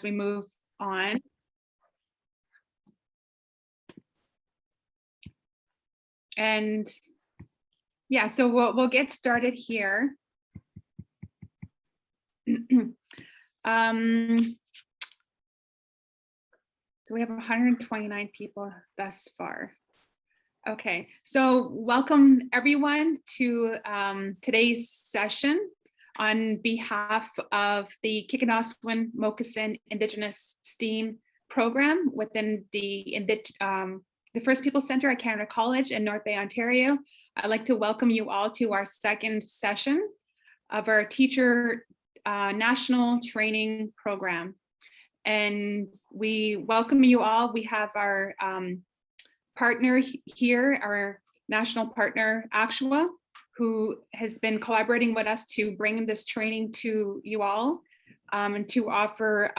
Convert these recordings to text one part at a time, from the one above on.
we move on. And yeah, so we'll get started here. So we have 129 people thus far. Okay, so welcome everyone to today's session on behalf of the Kickanoswin Mokassin Indigenous STEAM program within the First People Center at Canada College in North Bay, Ontario. I'd like to welcome you all to our second session of our teacher national training program. And we welcome you all. We have our partner here, our national partner, ACTUA, who has been collaborating with us to bring this training to you all and to offer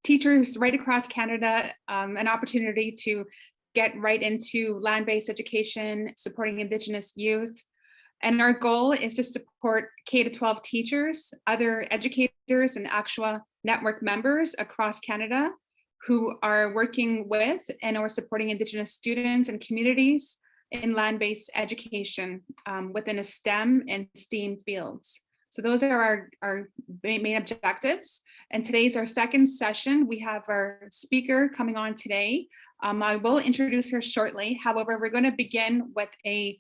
teachers right across Canada an opportunity to get right into land-based education, supporting Indigenous youth. And our goal is to support K-12 teachers, other educators, and ACTUA network members across Canada who are working with and or supporting Indigenous students and communities in land-based education within a STEM and STEAM fields. So those are our main objectives. And today's our second session. We have our speaker coming on today. I will introduce her shortly. However, we're going to begin with a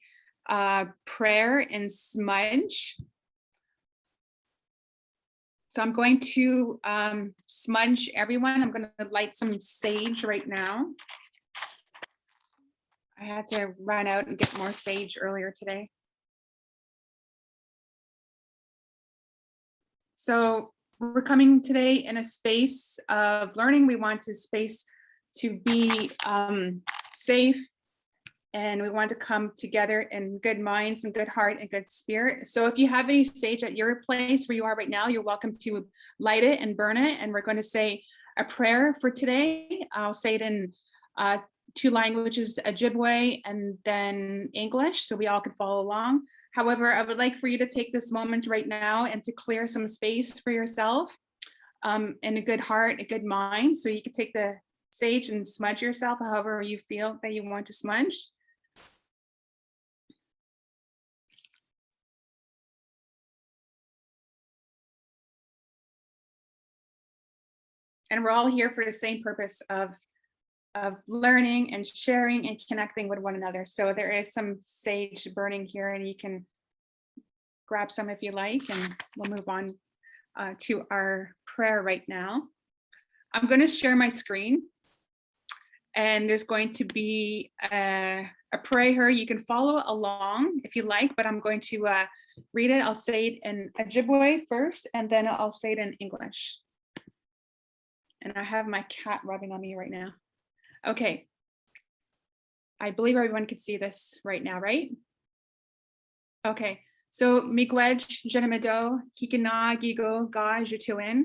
prayer and smudge. So I'm going to smudge everyone. I'm going to light some sage right now. I had to run out and get more sage earlier today. So we're coming today in a space of learning. We want this space to be safe, and we want to come together in good minds and good heart and good spirit. So if you have any sage at your place where you are right now, you're welcome to light it and burn it. And we're going to say a prayer for today. I'll say it in two languages, Ojibwe and then English, so we all can follow along. However, I would like for you to take this moment right now and to clear some space for yourself in a good heart, a good mind. So you can take the sage and smudge yourself however you feel that you want to smudge. And we're all here for the same purpose of learning and sharing and connecting with one another. So there is some sage burning here, and you can grab some if you like, and we'll move on to our prayer right now. I'm going to share my screen, and there's going to be a prayer. You can follow along if you like, but I'm going to read it. I'll say it in Ojibwe first, and then I'll say it in English. And I have my cat rubbing on me right now. Okay. I believe everyone can see this right now, right? Okay. So miigwech jenemedo kikina gigo ga jutuin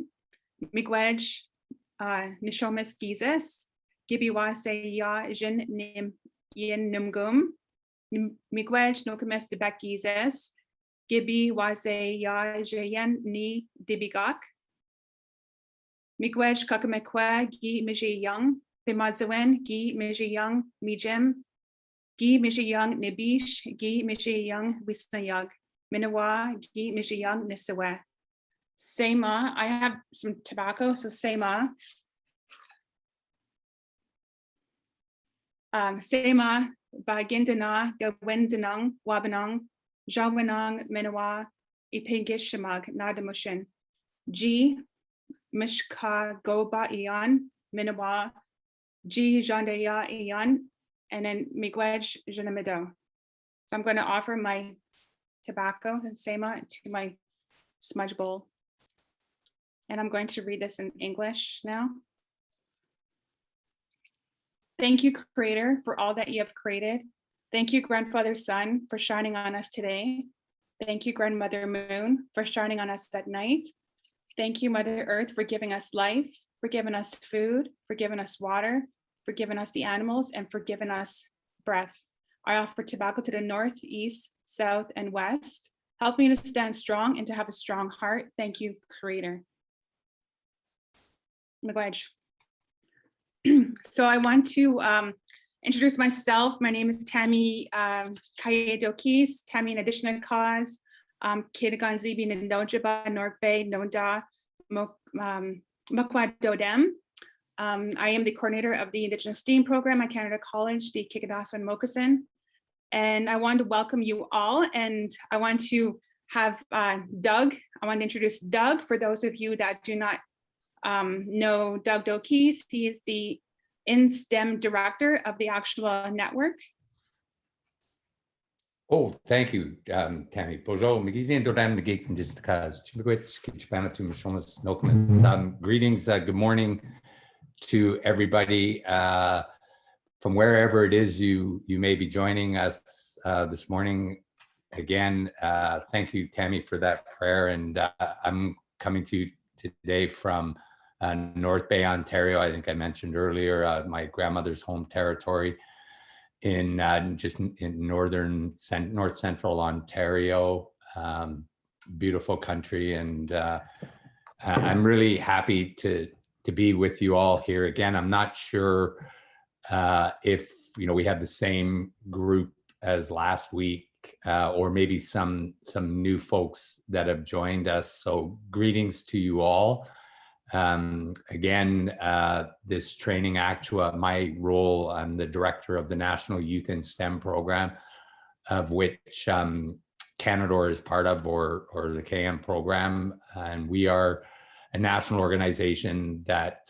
miigwech nishomis gizis gibiwa se ya jin nim yin numgum miigwech nokames debek gizis gibi wase ya jayen ni dibigak miigwech kakamekwa gi miji young Pimadzawin gi miji young mijim gi miji young nibish gi miji young wisnayag Minawa gi miji young nisawe. Sema, I have some tobacco, so Sema. Sema bagindana gawindanang wabanang jawanang minawa ipingishamag nadamushin. G mishka goba iyan minawa G jandaya iyan, and then miigwech jenemedo. So I'm going to offer my tobacco and sema to my smudge bowl. And I'm going to read this in English now. Thank you, Creator, for all that you have created. Thank you, Grandfather Sun, for shining on us today. Thank you, Grandmother Moon, for shining on us at night. Thank you, Mother Earth, for giving us life, for giving us food, for giving us water, for giving us the animals, and for giving us breath. I offer tobacco to the north, east, south, and west. Help me to stand strong and to have a strong heart. Thank you, Creator. Miigwech. So I want to introduce myself. My name is Tammy Kayedokis, Tammy in addition to cause, Kidaganzibi Ndojiba, North Bay, Nonda, Mokwa Dodem. I am the coordinator of the Indigenous STEAM program at Canada College, the Kikadaswan Mokusin. And I want to welcome you all. And I want to have Doug. I want to introduce Doug for those of you that do not know Doug Dokis. He is the InSTEM director of the Absolon network. Oh, thank you, Tammy. Bonjour, greetings, good morning to everybody from wherever it is you may be joining us this morning. Again, thank you, Tammy, for that prayer. And I'm coming to you today from North Bay, Ontario. I think I mentioned earlier, my grandmother's home territory in just in north central Ontario. Beautiful country, and I'm really happy to be with you all here again. I'm not sure if we have the same group as last week, or maybe some new folks that have joined us. So greetings to you all. Again, this training Actua, my role, I'm the director of the National Youth in STEM program, of which Canadore is part of, or the KM program. And we are a national organization that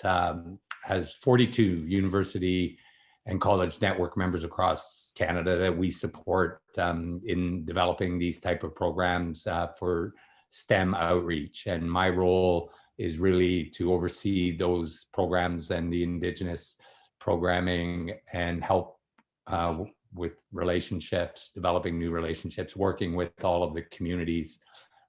has 42 university and college network members across Canada that we support in developing these type of programs for STEM outreach. And my role is really to oversee those programs and the Indigenous programming and help with relationships, developing new relationships, working with all of the communities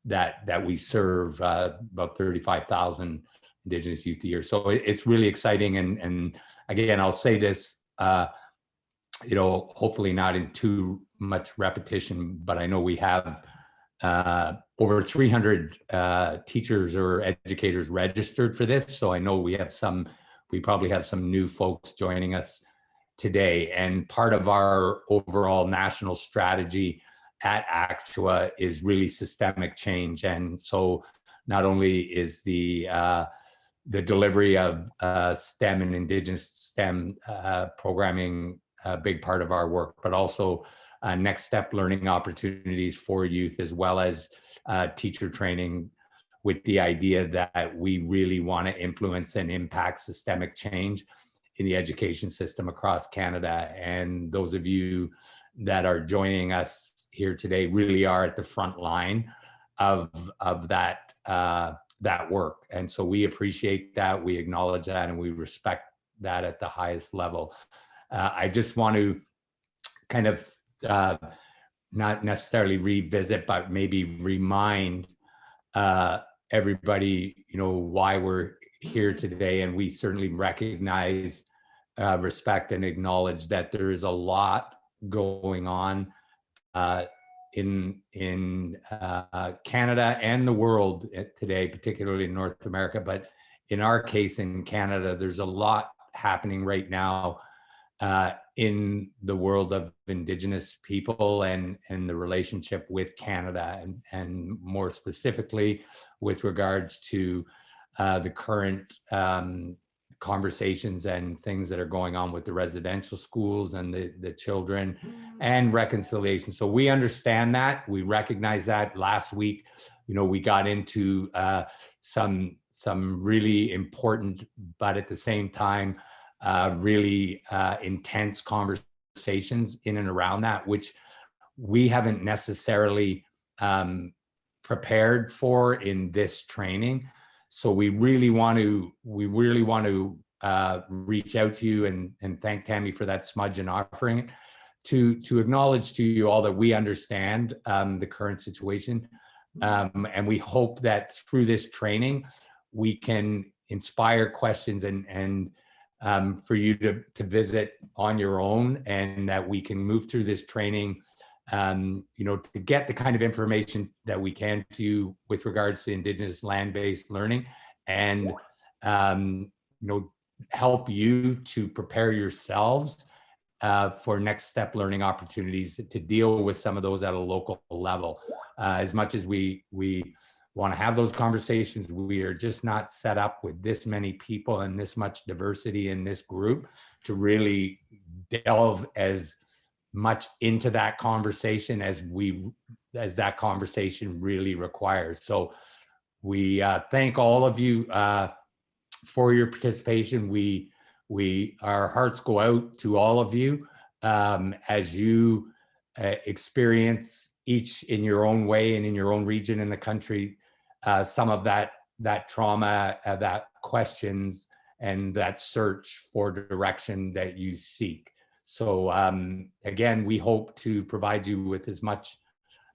that we serve, about 35,000 Indigenous youth a year. So it's really exciting. And again, I'll say this, hopefully not in too much repetition, but I know we have over 300 teachers or educators registered for this. So I know we probably have some new folks joining us today. And part of our overall national strategy at Actua is really systemic change. And so not only is the delivery of STEM and Indigenous STEM programming a big part of our work, but also next step learning opportunities for youth, as well as teacher training, with the idea that we really want to influence and impact systemic change in the education system across Canada. And those of you that are joining us here today really are at the front line of that work. And so we appreciate that, we acknowledge that, and we respect that at the highest level. I just want to kind of not necessarily revisit, but maybe remind everybody, why we're here today. And we certainly recognize, respect, and acknowledge that there is a lot going on in Canada and the world today, particularly in North America. But in our case, in Canada, there's a lot happening right now in the world of Indigenous people and the relationship with Canada, and more specifically with regards to the current conversations and things that are going on with the residential schools and the children and reconciliation. So we understand that, we recognize that. Last week, we got into some really important, but at the same time, really intense conversations in and around that, which we haven't necessarily prepared for in this training. So we really want to reach out to you and thank Tammy for that smudge and offering it, to acknowledge to you all that we understand the current situation, and we hope that through this training we can inspire questions and for you to visit on your own, and that we can move through this training, to get the kind of information that we can to you with regards to Indigenous land-based learning, and help you to prepare yourselves for next step learning opportunities to deal with some of those at a local level. As much as we want to have those conversations, we are just not set up with this many people and this much diversity in this group to really delve as much into that conversation as that conversation really requires. So we thank all of you for your participation. Our hearts go out to all of you as you experience each in your own way and in your own region in the country some of that trauma, that questions, and that search for direction that you seek. So again, we hope to provide you with as much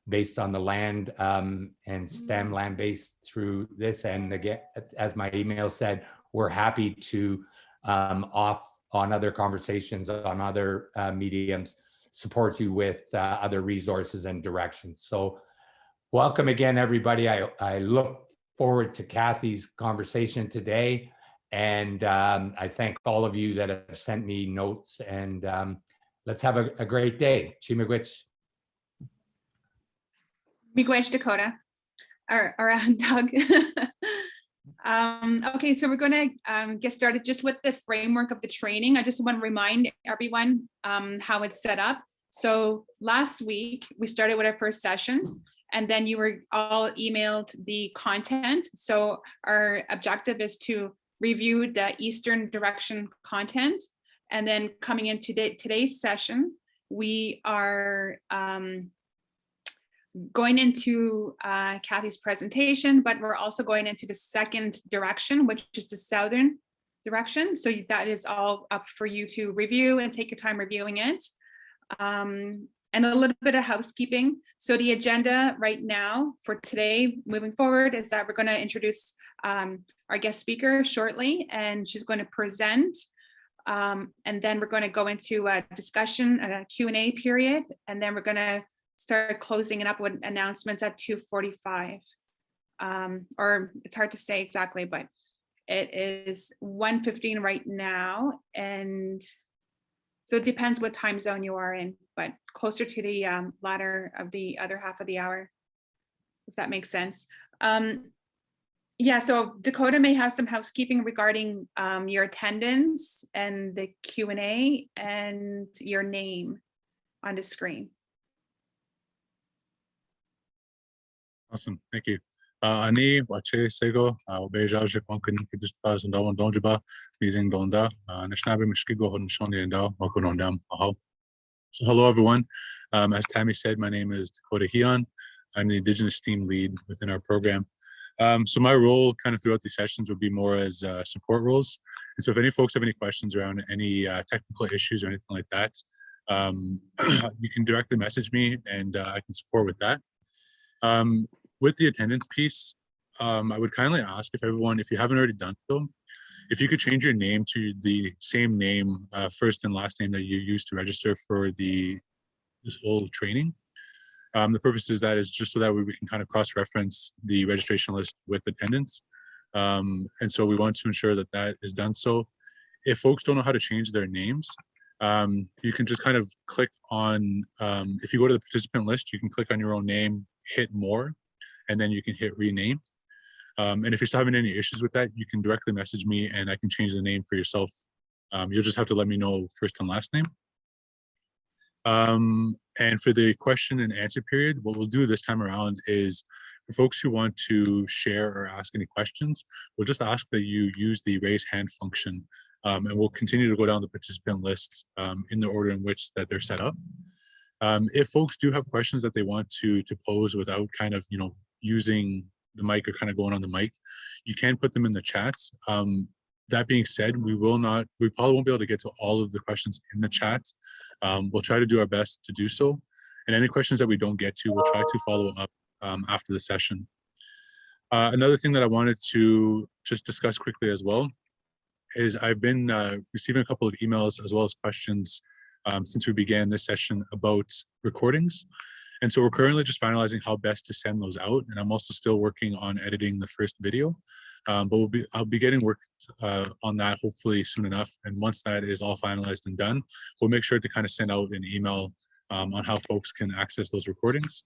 based on the land and STEM land based through this. And again, as my email said, we're happy to off on other conversations on other mediums, support you with other resources and directions. So welcome again, everybody. I look forward to Kathy's conversation today. And I thank all of you that have sent me notes, and let's have a great day. Chimigwich. Miigwech, Dakota, or Doug. Okay, so we're going to get started just with the framework of the training. I just want to remind everyone how it's set up. So last week, we started with our first session, and then you were all emailed the content. So our objective is to review the Eastern Direction content. And then coming into today's session, we are going into Kathy's presentation, but we're also going into the second direction, which is the Southern Direction. So that is all up for you to review and take your time reviewing it. And a little bit of housekeeping. So the agenda right now for today, moving forward, is that we're going to introduce our guest speaker shortly, and she's going to present. And then we're going to go into a discussion, a Q&A period, and then we're going to start closing it up with announcements at 2:45. Or it's hard to say exactly, but it is 1:15 right now. And so it depends what time zone you are in, but closer to the latter of the other half of the hour, if that makes sense. Yeah, so Dakota may have some housekeeping regarding your attendance and the Q&A and your name on the screen. Awesome, thank you. Ani wache sego obeja je konkin kidispas and don donjiba using donda nashnabe mishkigo hon shoni and makunondam. So hello everyone. As Tammy said, my name is Dakota Heon. I'm the Indigenous team lead within our program. So my role kind of throughout these sessions would be more as support roles. And so if any folks have any questions around any technical issues or anything like that, you can directly message me and I can support with that. With the attendance piece, I would kindly ask if you haven't already done so, if you could change your name to the same name, first and last name that you used to register for this whole training. The purpose is just so that we can kind of cross-reference the registration list with attendance. And so we want to ensure that that is done. So if folks don't know how to change their names, you can just kind of click on, if you go to the participant list, you can click on your own name, hit more, and then you can hit rename. And if you're still having any issues with that, you can directly message me and I can change the name for yourself. You'll just have to let me know first and last name. And for the question and answer period, what we'll do this time around is for folks who want to share or ask any questions, we'll just ask that you use the raise hand function. And we'll continue to go down the participant list in the order in which that they're set up. If folks do have questions that they want to pose without kind of, using the mic or kind of going on the mic, you can put them in the chats. That being said, we probably won't be able to get to all of the questions in the chat. We'll try to do our best to do so. And any questions that we don't get to, we'll try to follow up after the session. Another thing that I wanted to just discuss quickly as well is I've been receiving a couple of emails as well as questions since we began this session about recordings. And so we're currently just finalizing how best to send those out. And I'm also still working on editing the first video. But I'll be getting work on that hopefully soon enough. And once that is all finalized and done, we'll make sure to kind of send out an email on how folks can access those recordings.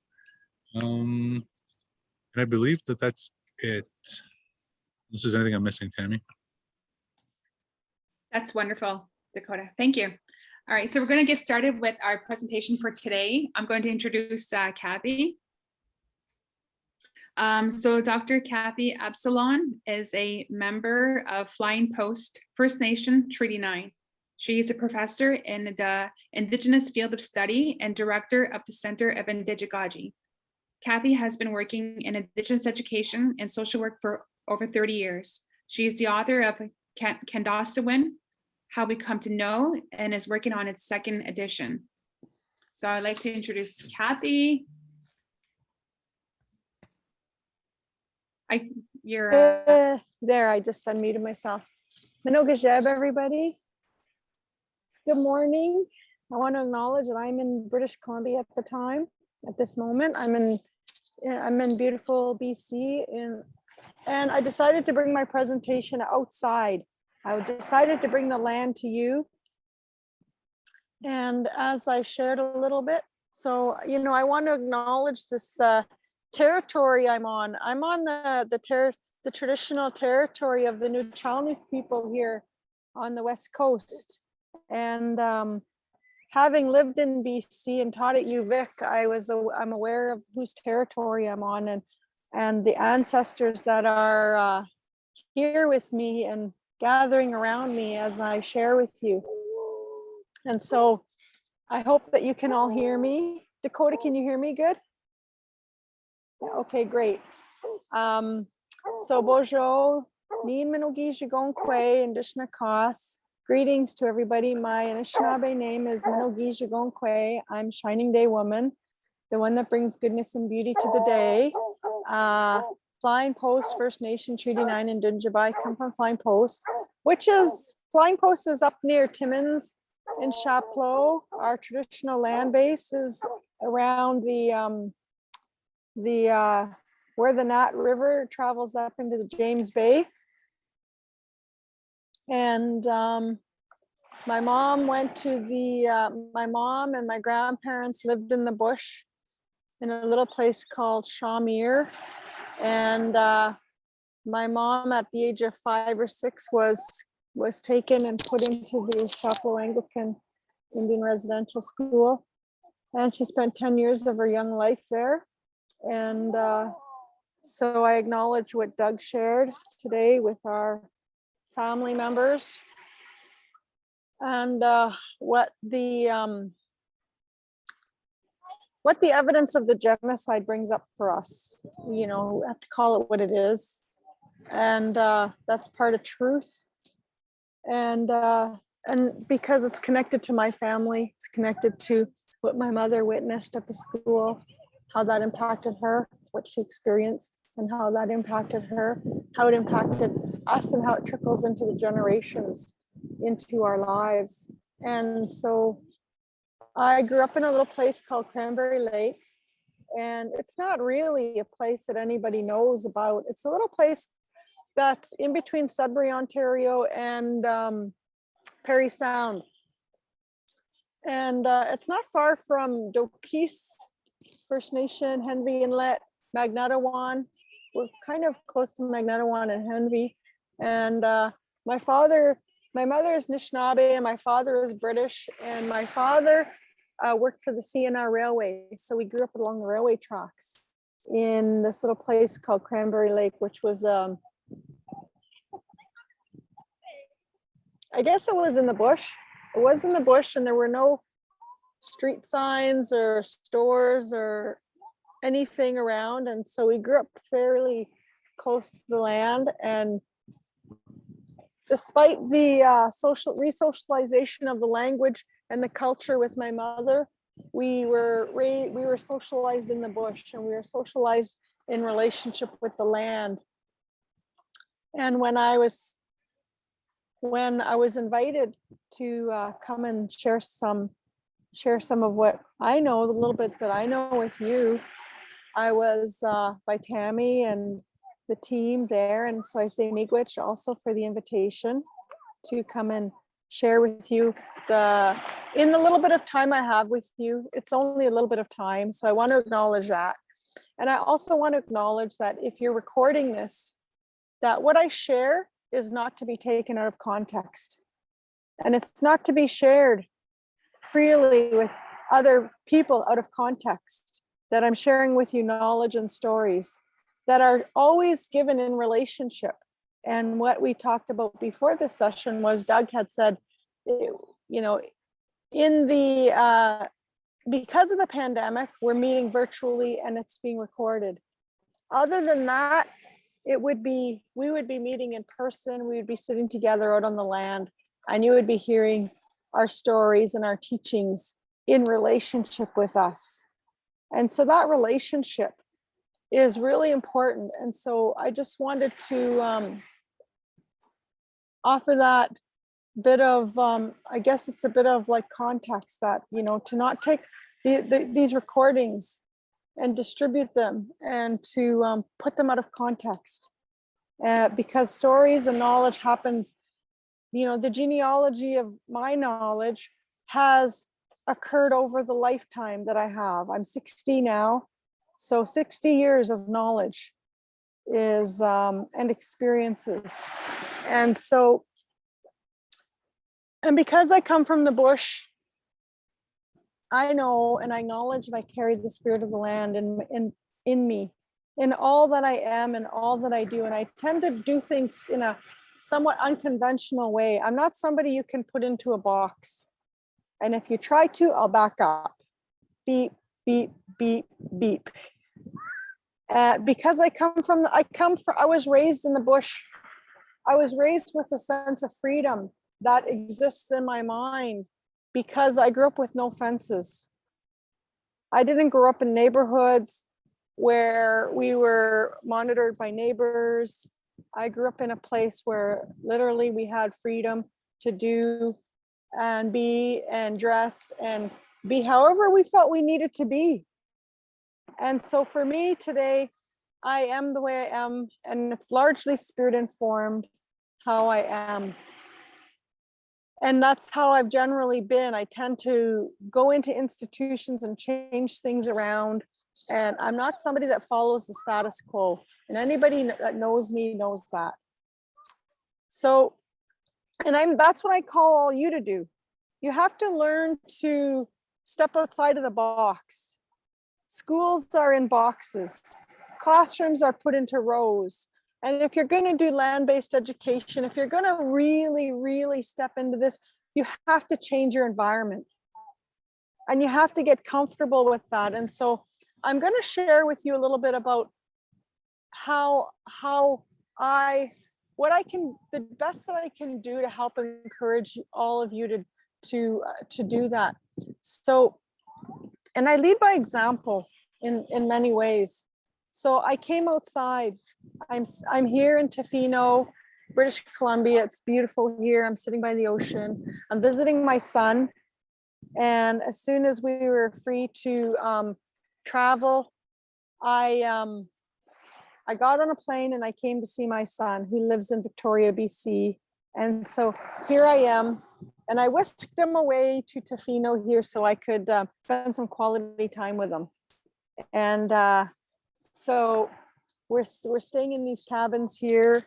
And I believe that that's it. Unless there's anything I'm missing, Tammy. That's wonderful, Dakota. Thank you. All right, so we're going to get started with our presentation for today. I'm going to introduce Kathy. So Dr. Kathy Absolon is a member of Flying Post First Nation Treaty 9. She is a professor in the Indigenous field of study and director of the Center of Indigeology. Kathy has been working in Indigenous education and social work for over 30 years. She is the author of Kandasawin, How We Come to Know, and is working on its second edition. So I'd like to introduce Kathy. There, I just unmuted myself. Minogajeb, everybody. Good morning. I want to acknowledge that I'm in British Columbia at this moment. I'm in beautiful BC, and I decided to bring my presentation outside. I decided to bring the land to you. And as I shared a little bit, so, I want to acknowledge this territory I'm on. I'm on the traditional territory of the Nuchalnik people here on the West Coast. And having lived in BC and taught at UVic, I'm aware of whose territory I'm on and the ancestors that are here with me and gathering around me as I share with you. And so I hope that you can all hear me. Dakota, can you hear me good? Okay, great. So Bojo, Nin Minogi Jigonkwe and Dishnakas. Greetings to everybody. My Anishinaabe name is Minogi Jigonkwe. I'm Shining Day Woman, the one that brings goodness and beauty to the day. Flying Post First Nation Treaty 9 in Dunjabai. I come from Flying Post, Flying Post is up near Timmins in Chapleau. Our traditional land base is around where the Nat River travels up into the James Bay. And my mom my mom and my grandparents lived in the bush in a little place called Shamir. And my mom at the age of 5 or 6 was taken and put into the Chapleau Anglican Indian Residential School. And she spent 10 years of her young life there. And so I acknowledge what Doug shared today with our family members and what the evidence of the genocide brings up for us. We have to call it what it is. And that's part of truth. And because it's connected to my family, it's connected to what my mother witnessed at the school, how that impacted her, what she experienced, and how that impacted her, how it impacted us, and how it trickles into the generations into our lives. And so I grew up in a little place called Cranberry Lake, and it's not really a place that anybody knows about. It's a little place that's in between Sudbury, Ontario and Parry Sound. And it's not far from Dokis First Nation, Henvey Inlet, Magnetawan. We're kind of close to Magnetawan and Henvey. And my mother is Anishinaabe and my father is British. And my father worked for the CNR Railway. So we grew up along the railway tracks in this little place called Cranberry Lake, which was, I guess it was in the bush. It was in the bush, and there were no street signs or stores or anything around. And so we grew up fairly close to the land. And despite the resocialization of the language and the culture with my mother, we were socialized in the bush, and we were socialized in relationship with the land. And when I was invited to come and share some of what I know, the little bit that I know with you, I was by Tammy and the team there. And so I say miigwech also for the invitation to come and share with you in the little bit of time I have with you. It's only a little bit of time, so I want to acknowledge that. And I also want to acknowledge that if you're recording this, that what I share is not to be taken out of context. And it's not to be shared freely with other people out of context, that I'm sharing with you knowledge and stories that are always given in relationship. And what we talked about before this session was Doug had said, you know, in the, because of the pandemic, we're meeting virtually and it's being recorded. Other than that, we would be meeting in person. We would be sitting together out on the land, and you would be hearing our stories and our teachings in relationship with us. And so that relationship is really important. And so I just wanted to offer that bit of, I guess it's a bit of like context that, you know, to not take these recordings and distribute them and to put them out of context. Because stories and knowledge happens, you know, the genealogy of my knowledge has occurred over the lifetime that I have. I'm 60 now. So 60 years of knowledge is, and experiences. And so, and because I come from the bush, I know and I acknowledge that I carry the spirit of the land in me, in all that I am and all that I do. And I tend to do things in a somewhat unconventional way. I'm not somebody you can put into a box. And if you try to, I'll back up. Beep, beep, beep, beep. Because I was raised in the bush. I was raised with a sense of freedom that exists in my mind because I grew up with no fences. I didn't grow up in neighborhoods where we were monitored by neighbors. I grew up in a place where literally we had freedom to do and be and dress and be however we felt we needed to be. And so for me today, I am the way I am, and it's largely spirit informed how I am. And that's how I've generally been. I tend to go into institutions and change things around. And I'm not somebody that follows the status quo. And anybody that knows me knows that. So, and that's what I call all you to do. You have to learn to step outside of the box. Schools are in boxes. Classrooms are put into rows. And if you're going to do land-based education, if you're going to really, really step into this, you have to change your environment. And you have to get comfortable with that. And so I'm going to share with you a little bit about the best that I can do to help encourage all of you to do that. So, and I lead by example in many ways. So I came outside. I'm here in Tofino, British Columbia. It's beautiful here. I'm sitting by the ocean. I'm visiting my son. And as soon as we were free to travel, I got on a plane and I came to see my son who lives in Victoria, BC. And so here I am. And I whisked him away to Tofino here so I could spend some quality time with him. And so we're staying in these cabins here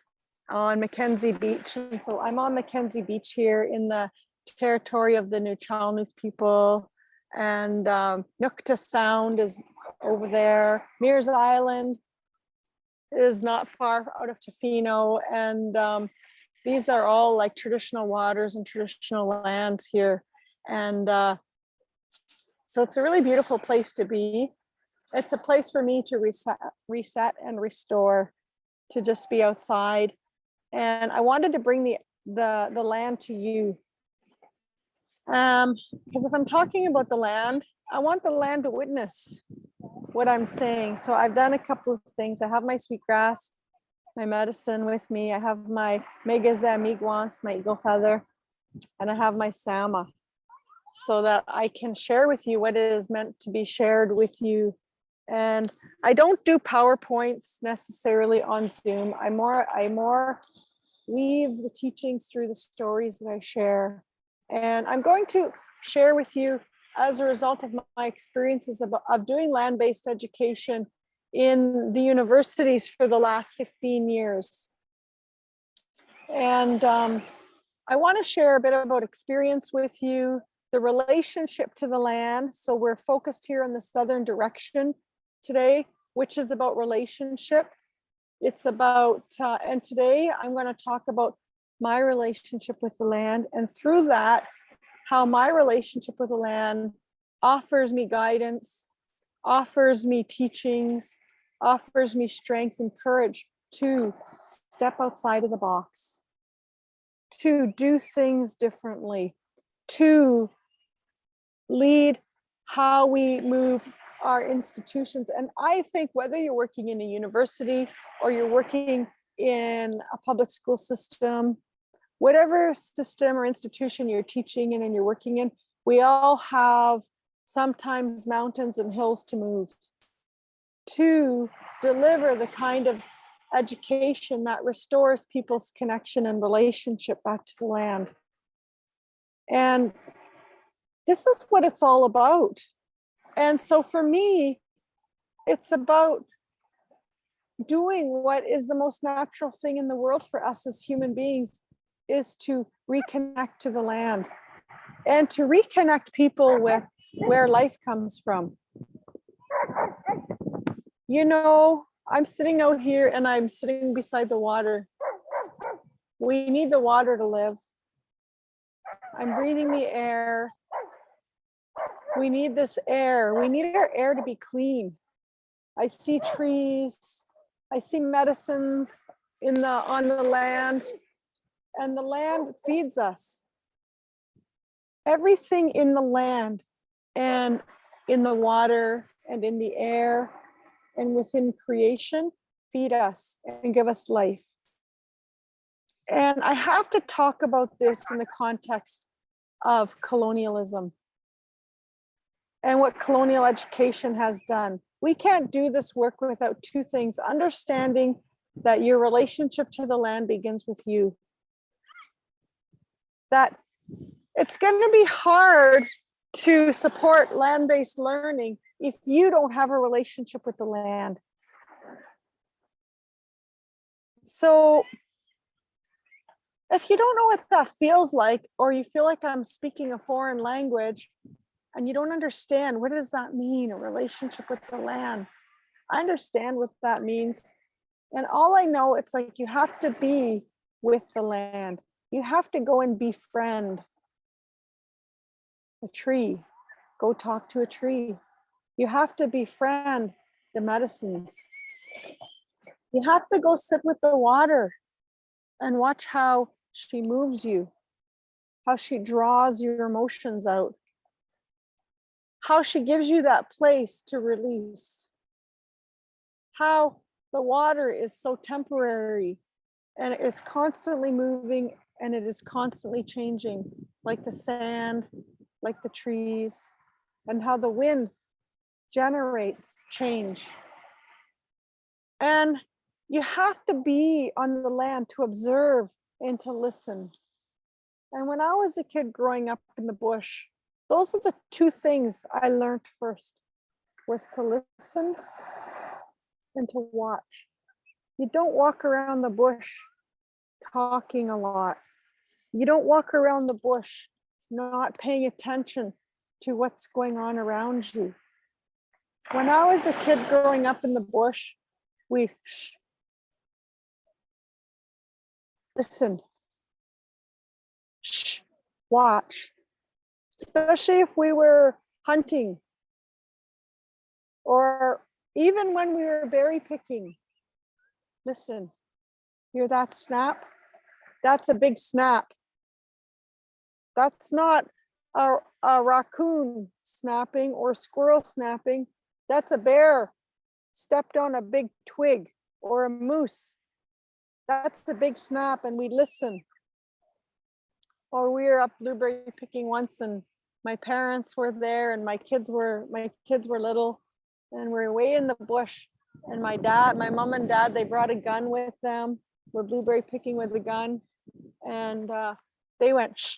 on Mackenzie Beach. And so I'm on Mackenzie Beach here in the territory of the Nuu-chah-nulth people. And Nukta Sound is over there. Mears Island is not far out of Tofino. And these are all like traditional waters and traditional lands here. And so it's a really beautiful place to be. It's a place for me to reset and restore, to just be outside. And I wanted to bring the land to you. Because if I'm talking about the land, I want the land to witness what I'm saying. So I've done a couple of things. I have my sweetgrass, my medicine with me. I have my Megaza Miigwans, my eagle feather, and I have my Sama, so that I can share with you what is meant to be shared with you And I don't do PowerPoints necessarily on Zoom. I more weave the teachings through the stories that I share. And I'm going to share with you, as a result of my experiences of doing land-based education in the universities for the last 15 years. And I want to share a bit about experience with you, the relationship to the land. So we're focused here on the southern direction today, which is about relationship. It's about, and today I'm going to talk about my relationship with the land, and through that, how my relationship with the land offers me guidance, offers me teachings, offers me strength and courage to step outside of the box, to do things differently, to lead how we move our institutions. And I think whether you're working in a university or you're working in a public school system, whatever system or institution you're teaching in and you're working in, we all have sometimes mountains and hills to move to deliver the kind of education that restores people's connection and relationship back to the land. And this is what it's all about. And so for me, it's about doing what is the most natural thing in the world for us as human beings, is to reconnect to the land and to reconnect people with where life comes from. You know, I'm sitting out here and I'm sitting beside the water. We need the water to live. I'm breathing the air. We need this air. We need our air to be clean. I see trees. I see medicines on the land, and the land feeds us. Everything in the land and in the water and in the air and within creation feed us and give us life. And I have to talk about this in the context of colonialism and what colonial education has done. We can't do this work without two things: understanding that your relationship to the land begins with you. That it's going to be hard to support land-based learning if you don't have a relationship with the land. So if you don't know what that feels like, or you feel like I'm speaking a foreign language and you don't understand, what does that mean, a relationship with the land? I understand what that means. And all I know, it's like you have to be with the land. You have to go and befriend a tree. Go talk to a tree. You have to befriend the medicines. You have to go sit with the water and watch how she moves you, how she draws your emotions out, how she gives you that place to release, how the water is so temporary and it's constantly moving and it is constantly changing, like the sand, like the trees, and how the wind generates change. And you have to be on the land to observe and to listen. And when I was a kid growing up in the bush, those are the two things I learned first, was to listen and to watch. You don't walk around the bush talking a lot. You don't walk around the bush not paying attention to what's going on around you. When I was a kid growing up in the bush, we listened, watch, especially if we were hunting or even when we were berry picking. Listen, hear that snap? That's a big snap. That's not a raccoon snapping or squirrel snapping. That's a bear stepped on a big twig, or a moose. That's the big snap, and we listen. Or we were up blueberry picking once, and my parents were there, and my kids were little, and we're way in the bush. And my mom and dad, they brought a gun with them. We're blueberry picking with a gun. And they went, shh.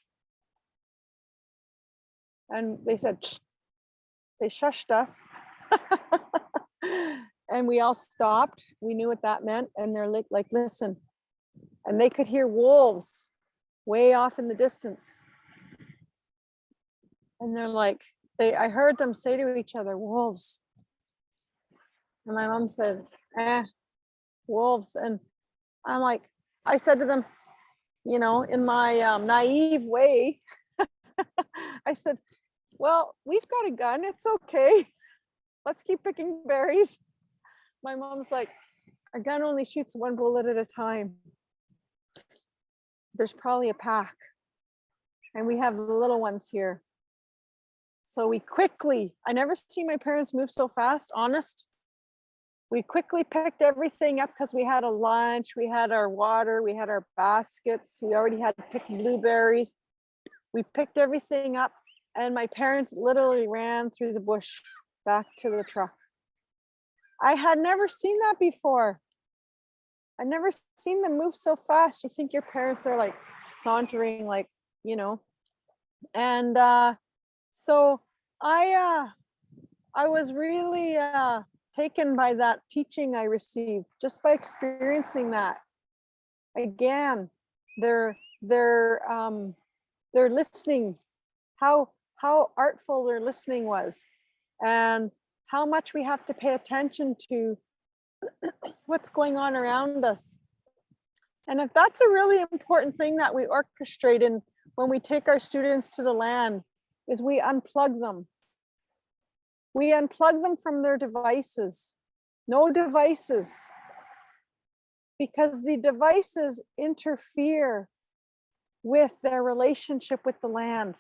And they said, shh. They shushed us. And we all stopped. We knew what that meant. And they're like, listen. And they could hear wolves way off in the distance. And they're like, I heard them say to each other, wolves. And my mom said, wolves. And I'm like, I said to them, you know, in my naive way, I said, well, we've got a gun. It's okay. Let's keep picking berries. My mom's like, a gun only shoots one bullet at a time. There's probably a pack. And we have the little ones here. So we quickly, I never seen my parents move so fast, honest. We quickly picked everything up because we had a lunch, we had our water, we had our baskets, we already had picked blueberries. We picked everything up and my parents literally ran through the bush back to the truck. I had never seen that before. I'd never seen them move so fast. You think your parents are like sauntering, like, you know. And so I was really taken by that teaching I received just by experiencing that. Again, they're listening, how artful their listening was, and how much we have to pay attention to what's going on around us. And if that's a really important thing that we orchestrate in when we take our students to the land, is we unplug them. We unplug them from their devices. No devices. Because the devices interfere with their relationship with the land.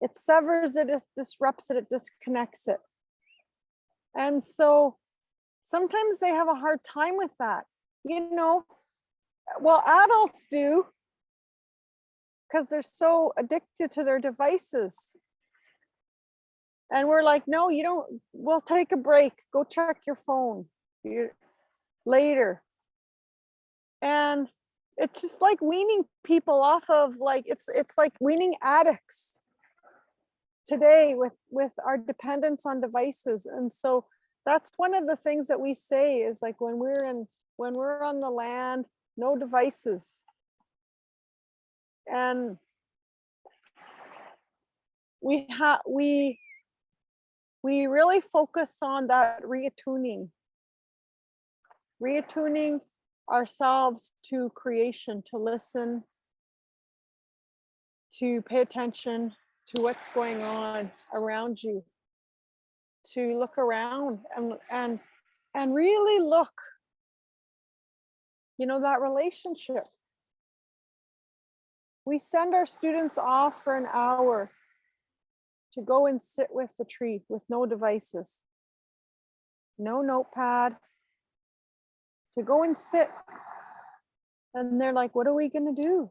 It severs it, it disrupts it, it disconnects it. And so sometimes they have a hard time with that. You know, well, adults do, because they're so addicted to their devices. And we're like, no, you don't, we'll take a break. Go check your phone later. And it's just like weaning people off of, like, it's like weaning addicts today with our dependence on devices. And so that's one of the things that we say is like when we're on the land, no devices. And we really focus on that reattuning ourselves to creation, to listen, to pay attention to what's going on around you, to look around and really look, you know, that relationship. We send our students off for an hour to go and sit with the tree with no devices, no notepad, to go and sit. And they're like, what are we going to do?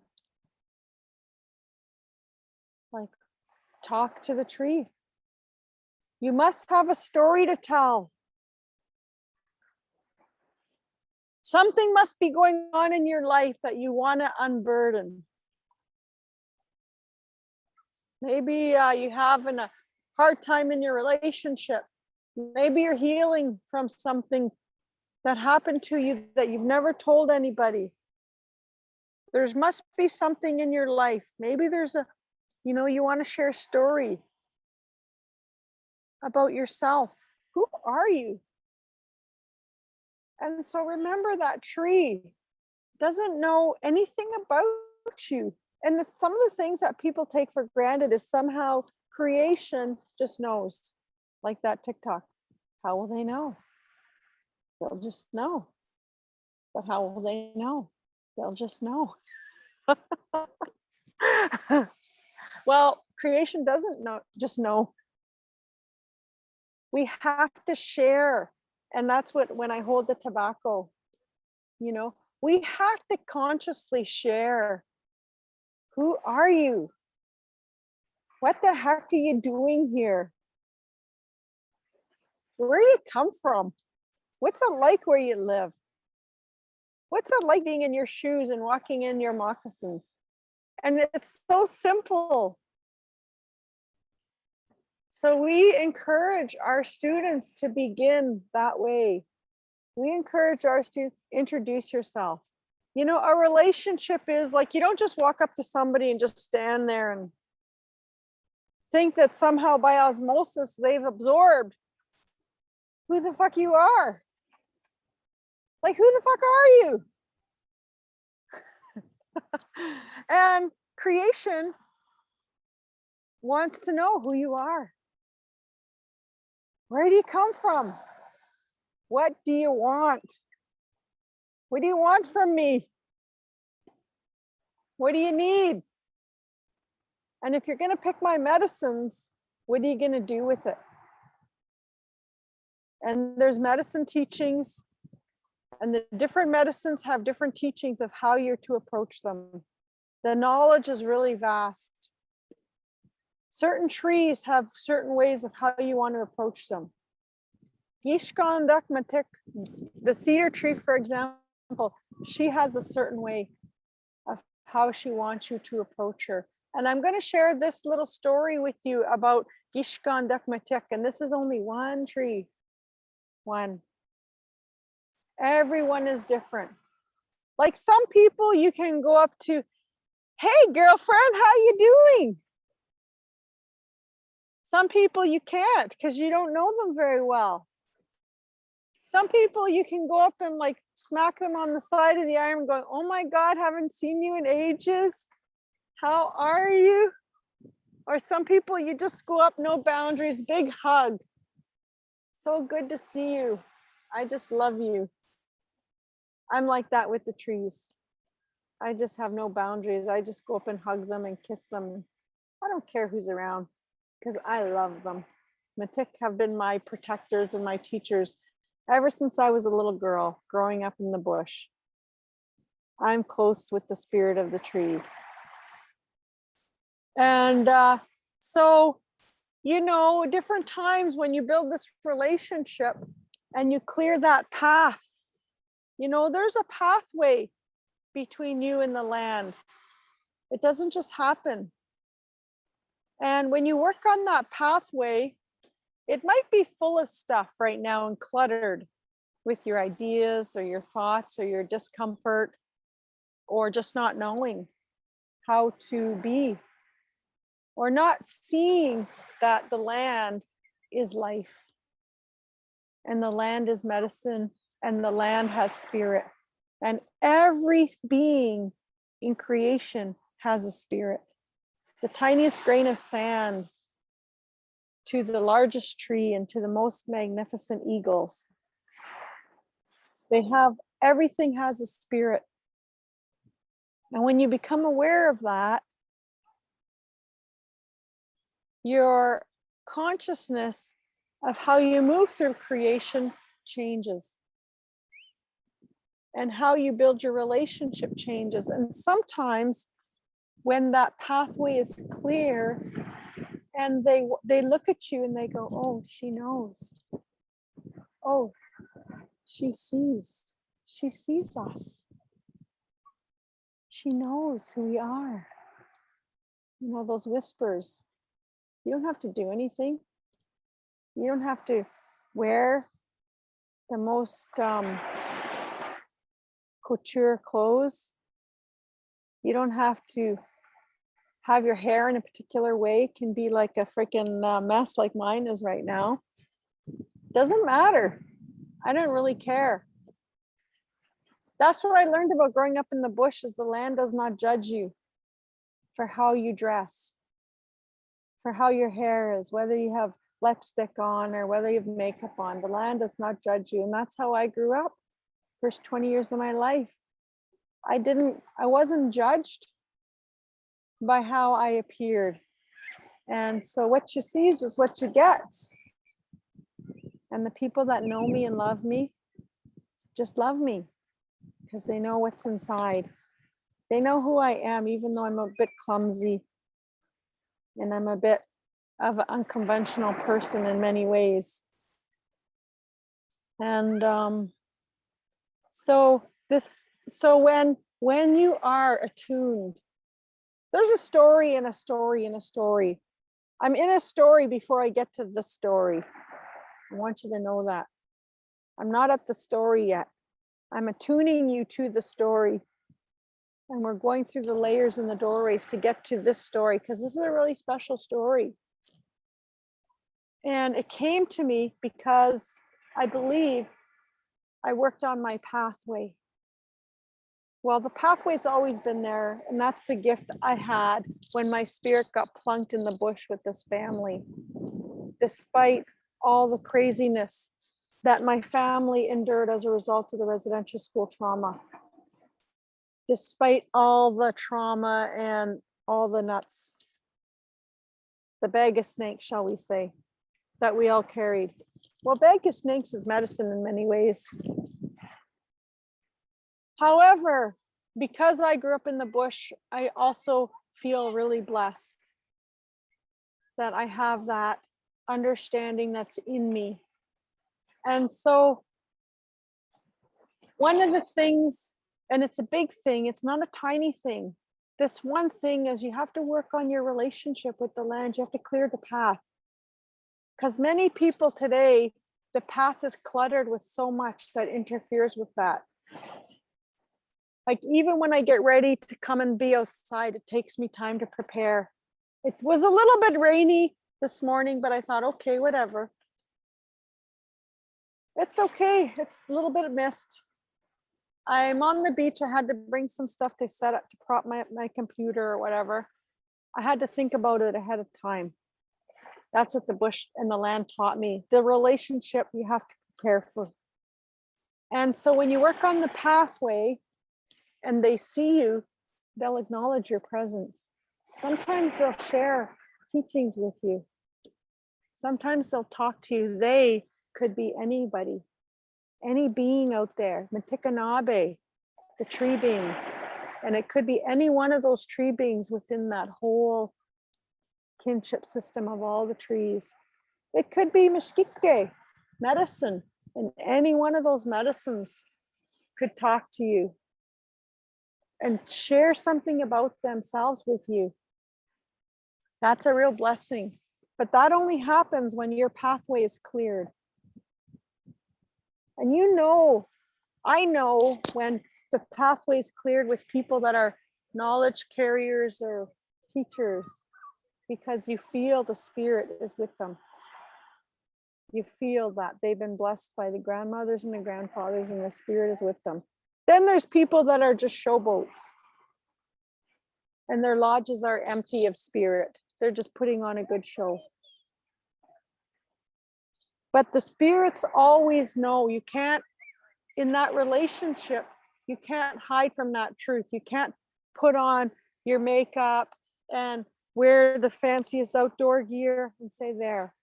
Like, talk to the tree. You must have a story to tell. Something must be going on in your life that you want to unburden. Maybe you having a hard time in your relationship. Maybe you're healing from something that happened to you that you've never told anybody. There must be something in your life. Maybe there's you want to share a story about yourself. Who are you? And so remember, that tree doesn't know anything about you. And some of the things that people take for granted is somehow creation just knows, like that TikTok. How will they know? They'll just know. But how will they know? They'll just know. Well, creation doesn't just know. We have to share. And that's when I hold the tobacco, we have to consciously share. Who are you? What the heck are you doing here? Where do you come from? What's it like where you live? What's it like being in your shoes and walking in your moccasins? And it's so simple. So we encourage our students to begin that way. We encourage our students, introduce yourself. You know, a relationship is like, you don't just walk up to somebody and just stand there and think that somehow by osmosis they've absorbed who the fuck you are. Like, who the fuck are you? And creation wants to know who you are. Where do you come from? What do you want? What do you want from me? What do you need? And if you're going to pick my medicines, what are you going to do with it? And there's medicine teachings, and the different medicines have different teachings of how you're to approach them. The knowledge is really vast. Certain trees have certain ways of how you want to approach them. The cedar tree, for example, she has a certain way of how she wants you to approach her. And I'm going to share this little story with you about Gishkandakmatik, and this is only one tree. One. Everyone is different. Like some people you can go up to, hey girlfriend, how you doing? Some people you can't because you don't know them very well. Some people you can go up and like smack them on the side of the arm going, oh my God, haven't seen you in ages. How are you? Or some people you just go up, no boundaries, big hug. So good to see you. I just love you. I'm like that with the trees. I just have no boundaries. I just go up and hug them and kiss them. I don't care who's around because I love them. Matik have been my protectors and my teachers ever since I was a little girl growing up in the bush. I'm close with the spirit of the trees. And so, you know, different times when you build this relationship and you clear that path, you know, there's a pathway between you and the land. It doesn't just happen. And when you work on that pathway, it might be full of stuff right now and cluttered with your ideas or your thoughts or your discomfort or just not knowing how to be or not seeing that the land is life and the land is medicine and the land has spirit, and every being in creation has a spirit. The tiniest grain of sand to the largest tree and to the most magnificent eagles. Everything has a spirit. And when you become aware of that, your consciousness of how you move through creation changes. And how you build your relationship changes. And sometimes when that pathway is clear and they look at you and they go, oh, she knows. Oh, she sees us. She knows who we are. You know, those whispers. You don't have to do anything. You don't have to wear the most couture clothes. You don't have to have your hair in a particular way. It can be like a freaking mess like mine is right now. Doesn't matter. I don't really care. That's what I learned about growing up in the bush is the land does not judge you for how you dress, for how your hair is, whether you have lipstick on or whether you have makeup on. The land does not judge you. And that's how I grew up. First 20 years of my life. I wasn't judged by how I appeared. And so what you see is what you get. And the people that know me and love me just love me because they know what's inside. They know who I am, even though I'm a bit clumsy and I'm a bit of an unconventional person in many ways. And so when you are attuned, there's a story and a story and a story. I'm in a story before I get to the story. I want you to know that. I'm not at the story yet. I'm attuning you to the story. And we're going through the layers and the doorways to get to this story, because this is a really special story. And it came to me because I believe I worked on my pathway. Well, the pathway's always been there, and that's the gift I had when my spirit got plunked in the bush with this family. Despite all the craziness that my family endured as a result of the residential school trauma. Despite all the trauma and all the nuts, the bag of snakes, shall we say, that we all carried. Well, bag of snakes is medicine in many ways. However, because I grew up in the bush, I also feel really blessed that I have that understanding that's in me. And so one of the things, and it's a big thing, it's not a tiny thing. This one thing is you have to work on your relationship with the land. You have to clear the path. Because many people today, the path is cluttered with so much that interferes with that. Like even when I get ready to come and be outside, it takes me time to prepare. It was a little bit rainy this morning, but I thought, okay, whatever. It's okay. It's a little bit of mist. I'm on the beach. I had to bring some stuff to set up to prop my computer or whatever. I had to think about it ahead of time. That's what the bush and the land taught me. The relationship you have to prepare for. And so when you work on the pathway and they see you, they'll acknowledge your presence. Sometimes they'll share teachings with you. Sometimes they'll talk to you. They could be anybody, any being out there, Matikanabe, the tree beings. And it could be any one of those tree beings within that whole kinship system of all the trees. It could be Meshkike, medicine, and any one of those medicines could talk to you and share something about themselves with you. That's a real blessing. But that only happens when your pathway is cleared. And you know, I know when the pathway is cleared with people that are knowledge carriers or teachers, because you feel the spirit is with them. You feel that they've been blessed by the grandmothers and the grandfathers, and the spirit is with them. Then there's people that are just showboats, and their lodges are empty of spirit. They're just putting on a good show. But the spirits always know. You can't, in that relationship, you can't hide from that truth. You can't put on your makeup and wear the fanciest outdoor gear and say, there,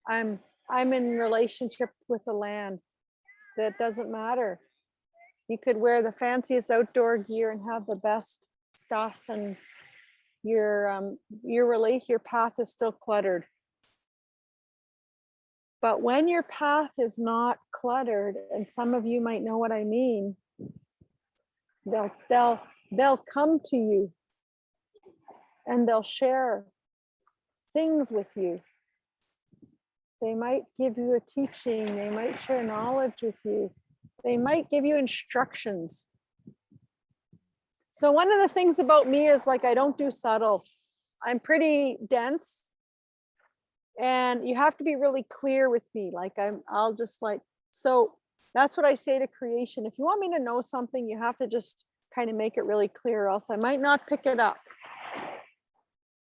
I'm in relationship with the land. That doesn't matter. You could wear the fanciest outdoor gear and have the best stuff, and your path is still cluttered. But when your path is not cluttered, and some of you might know what I mean, they'll come to you and they'll share things with you. They might give you a teaching. They might share knowledge with you. They might give you instructions. So one of the things about me is, like, I don't do subtle. I'm pretty dense. And you have to be really clear with me. Like I'll just like, so that's what I say to creation. If you want me to know something, you have to just kind of make it really clear, or else I might not pick it up.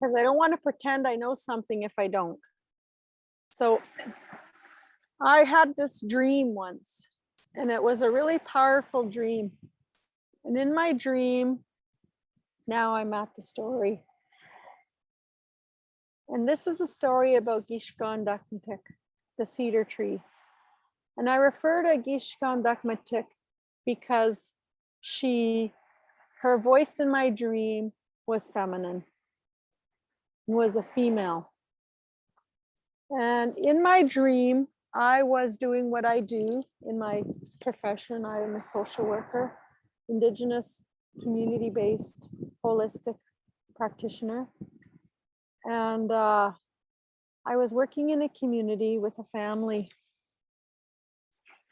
Because I don't want to pretend I know something if I don't. So I had this dream once, and it was a really powerful dream. And in my dream, now I'm at the story. And this is a story about Gishgandakmatik, the cedar tree. And I refer to Gishgandakmatik because her voice in my dream was feminine, was a female. And in my dream, I was doing what I do in my profession. I am a social worker, Indigenous, community-based, holistic practitioner. And I was working in a community with a family.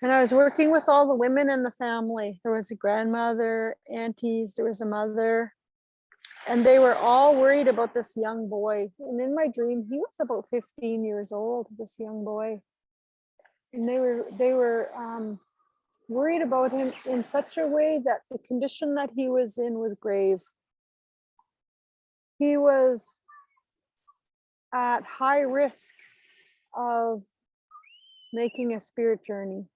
And I was working with all the women in the family. There was a grandmother, aunties, there was a mother. And they were all worried about this young boy. And in my dream, he was about 15 years old, this young boy. And they were worried about him in such a way that the condition that he was in was grave. He was at high risk of making a spirit journey,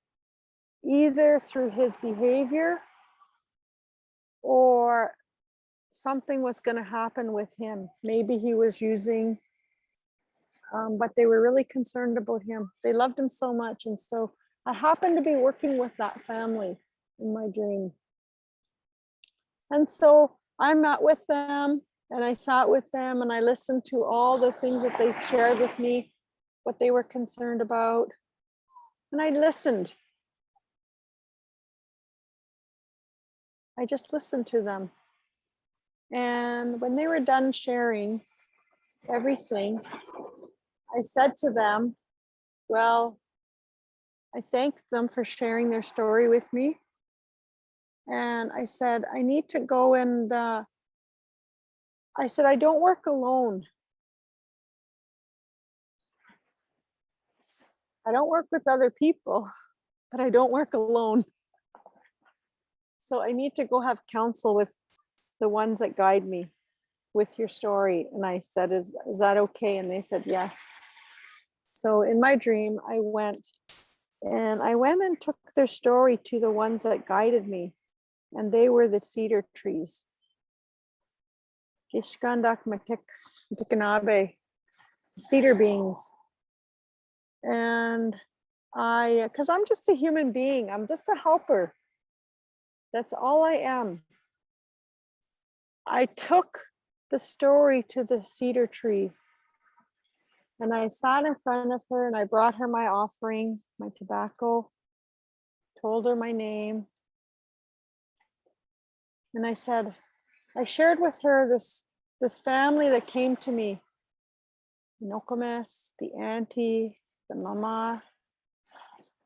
either through his behavior or something was going to happen with him. Maybe he was using, but they were really concerned about him. They loved him so much. And so I happened to be working with that family in my dream. And so I met with them and I sat with them and I listened to all the things that they shared with me, what they were concerned about. And I listened. I just listened to them. And when they were done sharing everything, I said to them, well, I thanked them for sharing their story with me. And I said, I need to go and, I said, I don't work alone. I don't work with other people, but I don't work alone. So I need to go have counsel with the ones that guide me with your story. And I said, is that okay? And they said, yes. So in my dream, I went and took their story to the ones that guided me. And they were the cedar trees. Gishkandak matik tikanabe, cedar beings. And because I'm just a human being, I'm just a helper. That's all I am. I took the story to the cedar tree and I sat in front of her and I brought her my offering, my tobacco, told her my name. And I said, I shared with her this family that came to me, the Nokomis, the auntie, the mama,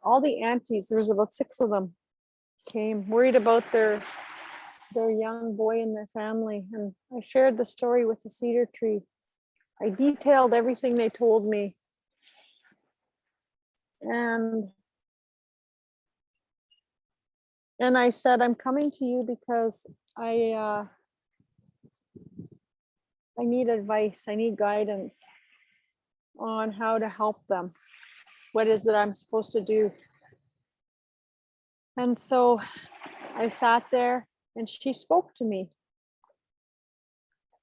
all the aunties, there was about 6 of them, came worried about their young boy and their family. And I shared the story with the cedar tree. I detailed everything they told me. And I said, I'm coming to you because I need advice. I need guidance on how to help them. What is it I'm supposed to do? And so I sat there and she spoke to me.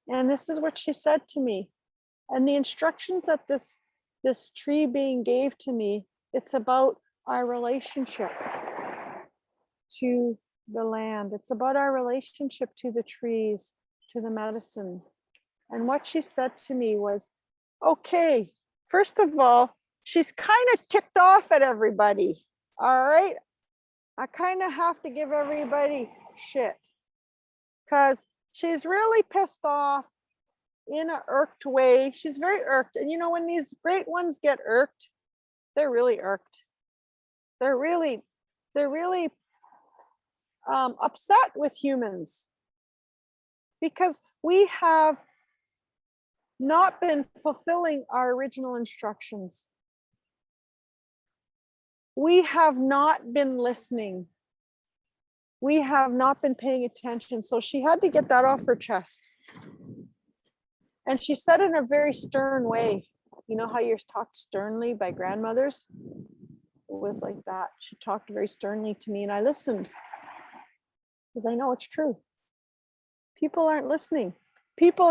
And this is what she said to me. And the instructions that this tree being gave to me, it's about our relationship to the land. It's about our relationship to the trees, to the medicine. And what she said to me was, okay, first of all, she's kind of ticked off at everybody. All right. I kind of have to give everybody shit because she's really pissed off in an irked way. She's very irked. And you know, when these great ones get irked, they're really irked. They're really upset with humans because we have not been fulfilling our original instructions. We have not been listening. We have not been paying attention. So she had to get that off her chest. And she said in a very stern way. You know how you're talked sternly by grandmothers? It was like that. She talked very sternly to me and I listened because I know it's true. People aren't listening.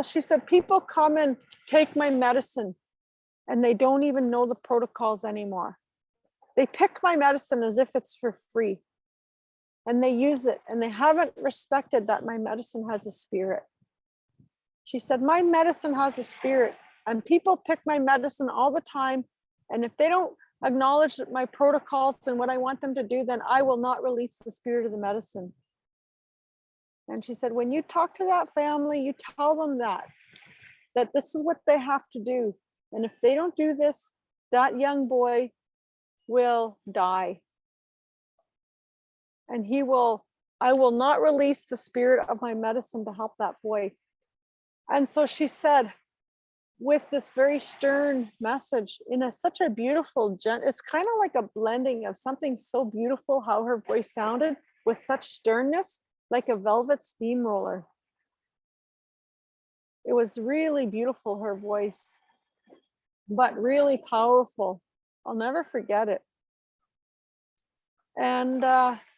She said, people come and take my medicine and they don't even know the protocols anymore. They pick my medicine as if it's for free and they use it and they haven't respected that my medicine has a spirit. She said, my medicine has a spirit and people pick my medicine all the time. And if they don't acknowledge my protocols and what I want them to do, then I will not release the spirit of the medicine. And she said, when you talk to that family, you tell them that this is what they have to do. And if they don't do this, that young boy will die. And I will not release the spirit of my medicine to help that boy. And so she said, with this very stern message in such a beautiful, it's kind of like a blending of something so beautiful, how her voice sounded with such sternness, like a velvet steamroller. It was really beautiful, her voice, but really powerful. I'll never forget it. And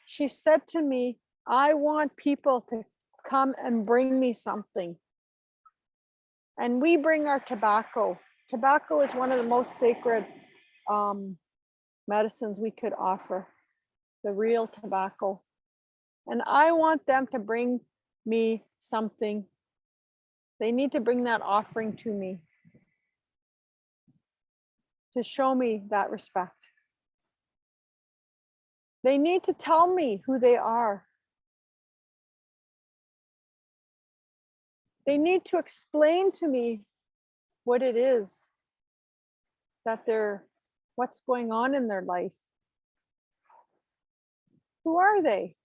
she said to me, I want people to come and bring me something. And we bring our tobacco. Tobacco is one of the most sacred medicines we could offer, the real tobacco. And I want them to bring me something. They need to bring that offering to me to show me that respect. They need to tell me who they are. They need to explain to me what it is that what's going on in their life. Who are they?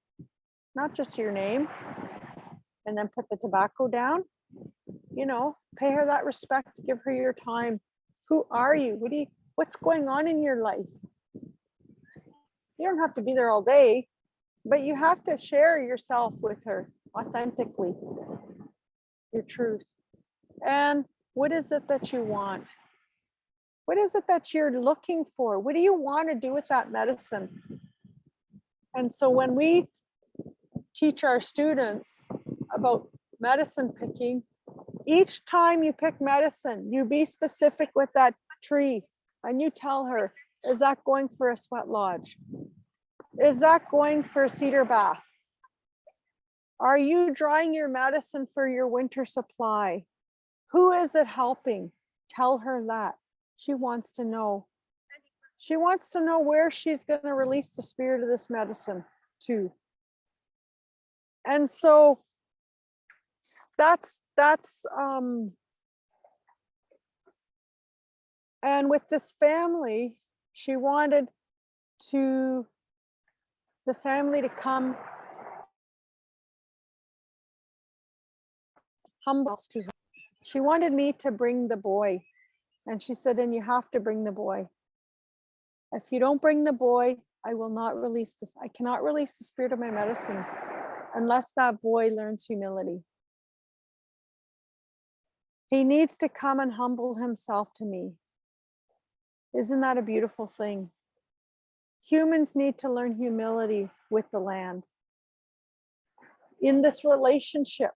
Not just your name, and then put the tobacco down. You know, pay her that respect, give her your time. Who are you? What's going on in your life? You don't have to be there all day, but you have to share yourself with her authentically, your truth. And what is it that you want? What is it that you're looking for? What do you want to do with that medicine? And so when we teach our students about medicine picking, each time you pick medicine, you be specific with that tree and you tell her, is that going for a sweat lodge? Is that going for a cedar bath? Are you drying your medicine for your winter supply? Who is it helping? Tell her that. She wants to know. She wants to know where she's going to release the spirit of this medicine to. And so that's and with this family, she wanted the family to come humble to her. She wanted me to bring the boy. And she said, and you have to bring the boy. If you don't bring the boy, I will not release this. I cannot release the spirit of my medicine unless that boy learns humility. He needs to come and humble himself to me. Isn't that a beautiful thing? Humans need to learn humility with the land. In this relationship,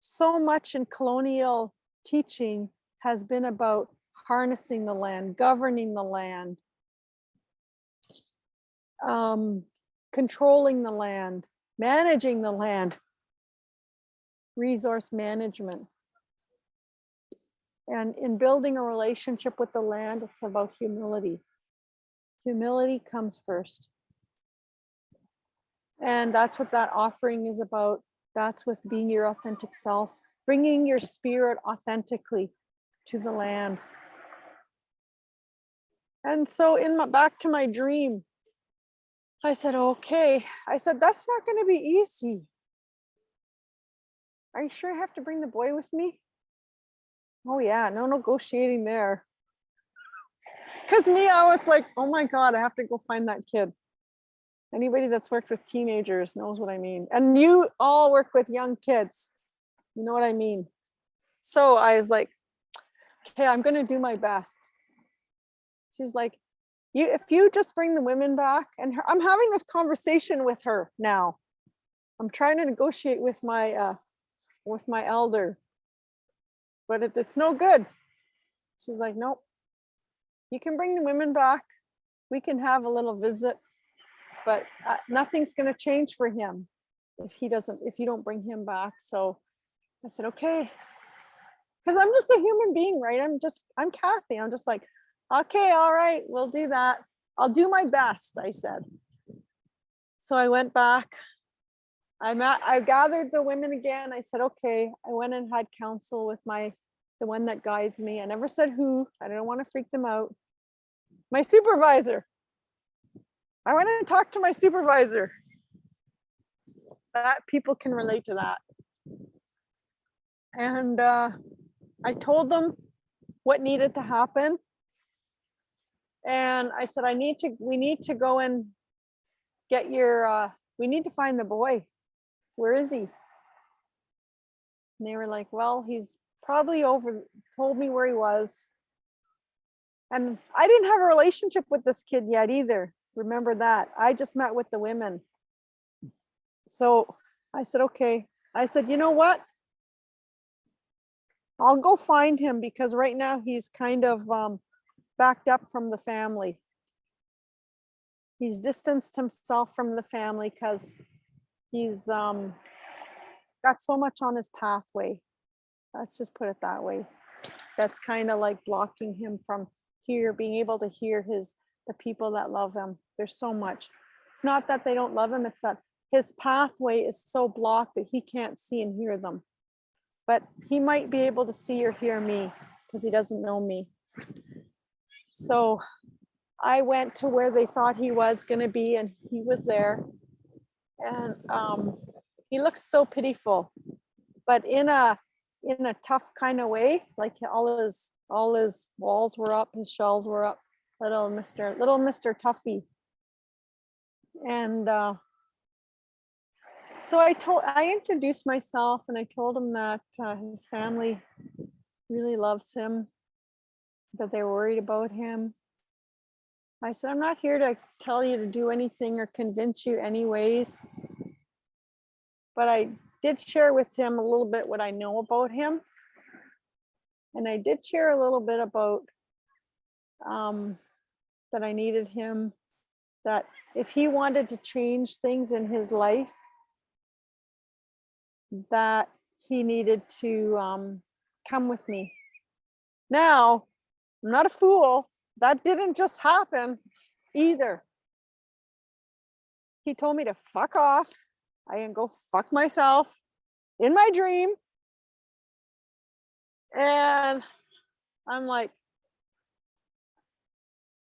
so much in colonial teaching has been about harnessing the land, governing the land, controlling the land, managing the land, resource management. And in building a relationship with the land, it's about humility. Humility comes first. And that's what that offering is about. That's with being your authentic self, bringing your spirit authentically to the land. And so back to my dream, I said, okay. I said, that's not going to be easy. Are you sure I have to bring the boy with me? Oh yeah, no negotiating there. Because me, I was like, oh my God, I have to go find that kid. Anybody that's worked with teenagers knows what I mean. And you all work with young kids. You know what I mean? So I was like, okay, I'm going to do my best. She's like, if you just bring the women back, and I'm having this conversation with her now. I'm trying to negotiate with my elder, but it's no good. She's like, nope. You can bring the women back. We can have a little visit, but nothing's going to change for him if you don't bring him back. So I said, okay, because I'm just a human being, right? I'm Kathy. I'm just like, Okay, all right, we'll do that. I'll do my best, I said. So I went back. I gathered the women again. I said, okay, I went and had counsel with the one that guides me. I never said who. I don't want to freak them out. My supervisor. I went and talked to my supervisor. That people can relate to that. And I told them what needed to happen. And I said, we need to go and get we need to find the boy. Where is he? And they were like, well, he's probably told me where he was. And I didn't have a relationship with this kid yet either. Remember that. I just met with the women. So I said, okay. I said, you know what? I'll go find him because right now he's kind of backed up from the family. He's distanced himself from the family because he's got so much on his pathway. Let's just put it that way. That's kind of like blocking him from being able to hear the people that love him. There's so much. It's not that they don't love him, it's that his pathway is so blocked that he can't see and hear them. But he might be able to see or hear me because he doesn't know me. So I went to where they thought he was going to be, and he was there. And he looked so pitiful, but in a tough kind of way. Like all his walls were up, his shells were up. Little Mr. Tuffy. And so I introduced myself, and I told him that his family really loves him, that they're worried about him. I said, I'm not here to tell you to do anything or convince you anyways, but I did share with him a little bit what I know about him. And I did share a little bit about that I needed him, that if he wanted to change things in his life, that he needed to come with me. Now, I'm not a fool. That didn't just happen either. He told me to fuck off. I can go fuck myself in my dream. And I'm like,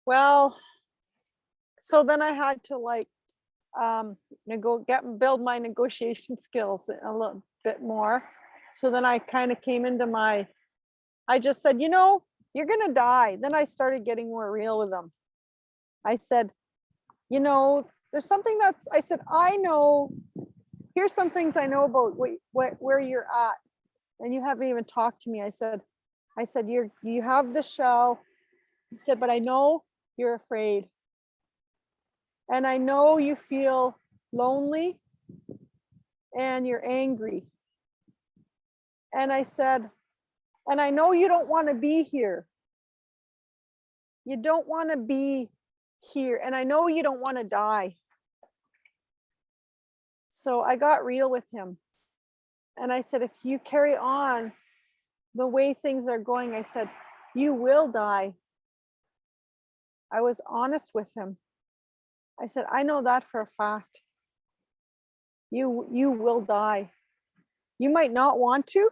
well, so then I had to like build my negotiation skills a little bit more. So then I kind of came into I just said, you're gonna die. Then I started getting more real with them. I said, there's something I know, here's some things I know about where you're at. And you haven't even talked to me. I said, you have the shell. I said, but I know you're afraid. And I know you feel lonely and you're angry. And I said, and I know you don't want to be here. You don't want to be here. And I know you don't want to die. So I got real with him. And I said, if you carry on the way things are going, I said, you will die. I was honest with him. I said, I know that for a fact. You will die. You might not want to,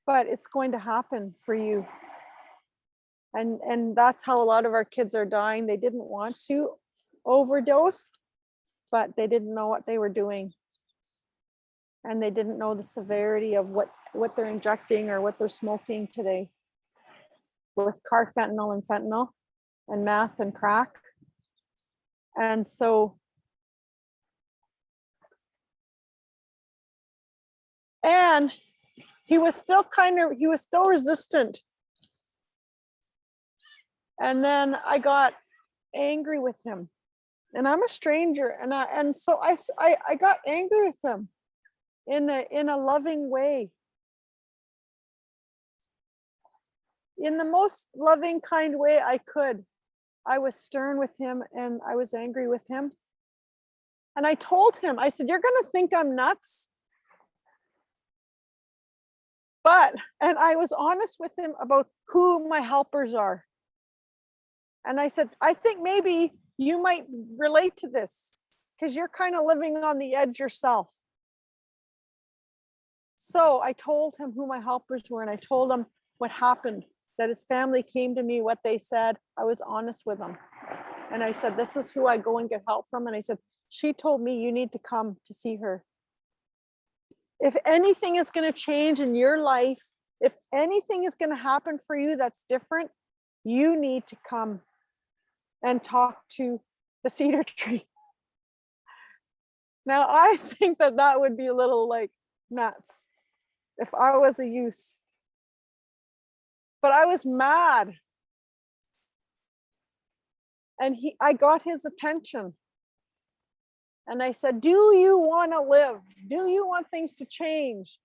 but it's going to happen for you. And that's how a lot of our kids are dying. They didn't want to overdose, but they didn't know what they were doing. And they didn't know the severity of what they're injecting or what they're smoking today with carfentanil and fentanyl and meth and crack. And so, and he was still resistant. And then I got angry with him, and I'm a stranger. And so I got angry with him in a loving way, in the most loving, kind way I could. I was stern with him and I was angry with him. And I told him, I said, you're going to think I'm nuts. And I was honest with him about who my helpers are. And I said, I think maybe you might relate to this because you're kind of living on the edge yourself. So I told him who my helpers were, and I told him what happened, that his family came to me, what they said. I was honest with them. And I said, this is who I go and get help from. And I said, she told me you need to come to see her. If anything is going to change in your life, if anything is going to happen for you that's different, you need to come and talk to the cedar tree. Now, I think that that would be a little like nuts if I was a youth. But I was mad. And I got his attention. And I said, do you want to live? Do you want things to change?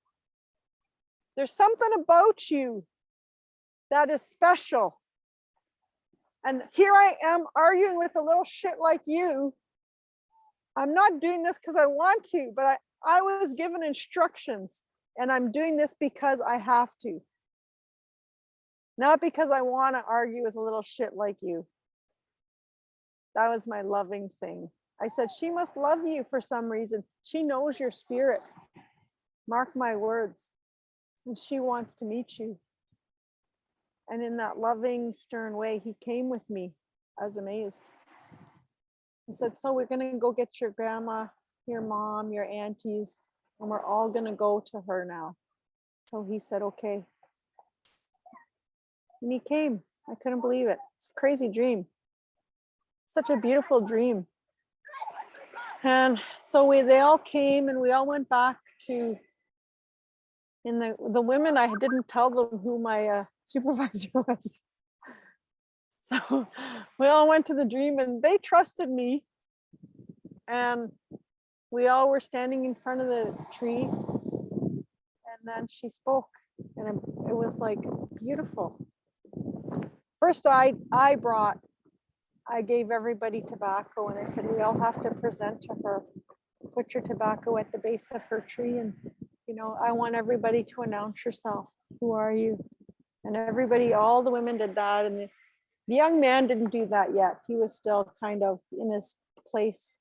There's something about you that is special. And here I am arguing with a little shit like you. I'm not doing this because I want to, but I was given instructions, and I'm doing this because I have to. Not because I want to argue with a little shit like you. That was my loving thing. I said, she must love you for some reason. She knows your spirit. Mark my words. And she wants to meet you. And in that loving, stern way, he came with me. I was amazed. He said, so we're going to go get your grandma, your mom, your aunties, and we're all going to go to her now. So he said, okay. And he came. I couldn't believe it. It's a crazy dream. Such a beautiful dream. And so they all came, and we all went back to, in the women, I didn't tell them who my supervisor was. So we all went to the dream, and they trusted me. And we all were standing in front of the tree. And then she spoke, and it was like beautiful. First, I gave everybody tobacco, and I said, we all have to present to her. Put your tobacco at the base of her tree, and I want everybody to announce yourself. Who are you? And everybody, all the women did that, and the young man didn't do that yet. He was still kind of in his place,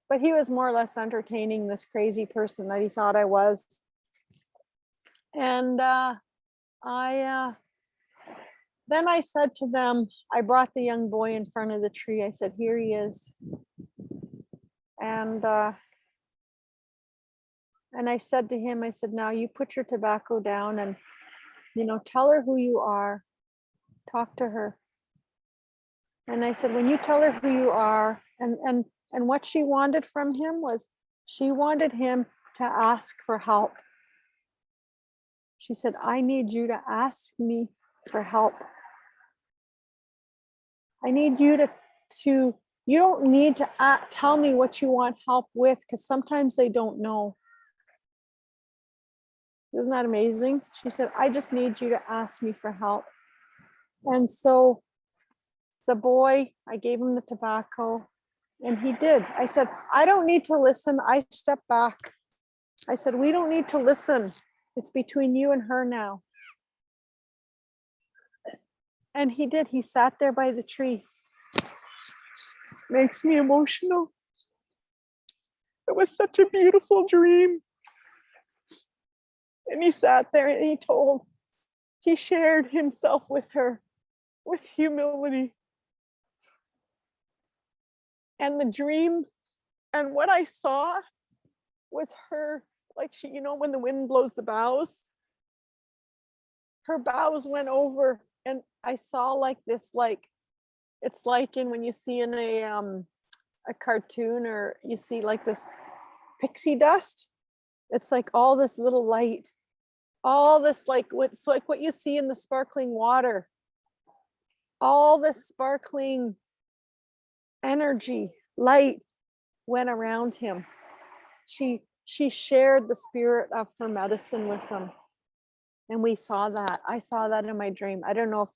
but he was more or less entertaining this crazy person that he thought I was. And then I said to them, I brought the young boy in front of the tree. I said, here he is. And I said to him, I said, now you put your tobacco down and, tell her who you are. Talk to her. And I said, when you tell her who you are, and what she wanted from him was, she wanted him to ask for help. She said, I need you to ask me for help. I need you to you don't need to tell me what you want help with, because sometimes they don't know. Isn't that amazing? She said, I just need you to ask me for help. And so the boy, I gave him the tobacco, and he did. I said, I don't need to listen. I stepped back. I said, we don't need to listen. It's between you and her now. And he did. He sat there by the tree. Makes me emotional. It was such a beautiful dream. And he sat there and he shared himself with her with humility. And the dream, and what I saw was her, like she, when the wind blows the boughs, her boughs went over, and I saw like this, like, it's like when you see in a cartoon, or you see like this pixie dust. It's like all this little light, all this it's like what you see in the sparkling water, all this sparkling energy, light went around him. She shared the spirit of her medicine with him. And we saw that. I saw that in my dream. I don't know if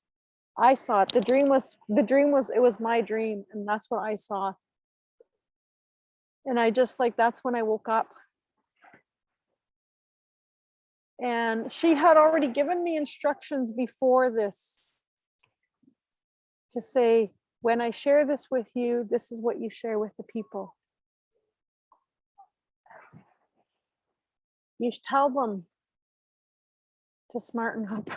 I saw it. The dream was, it was my dream. And that's what I saw. And I just that's when I woke up. And she had already given me instructions before this to say, when I share this with you, this is what you share with the people. You tell them to smarten up.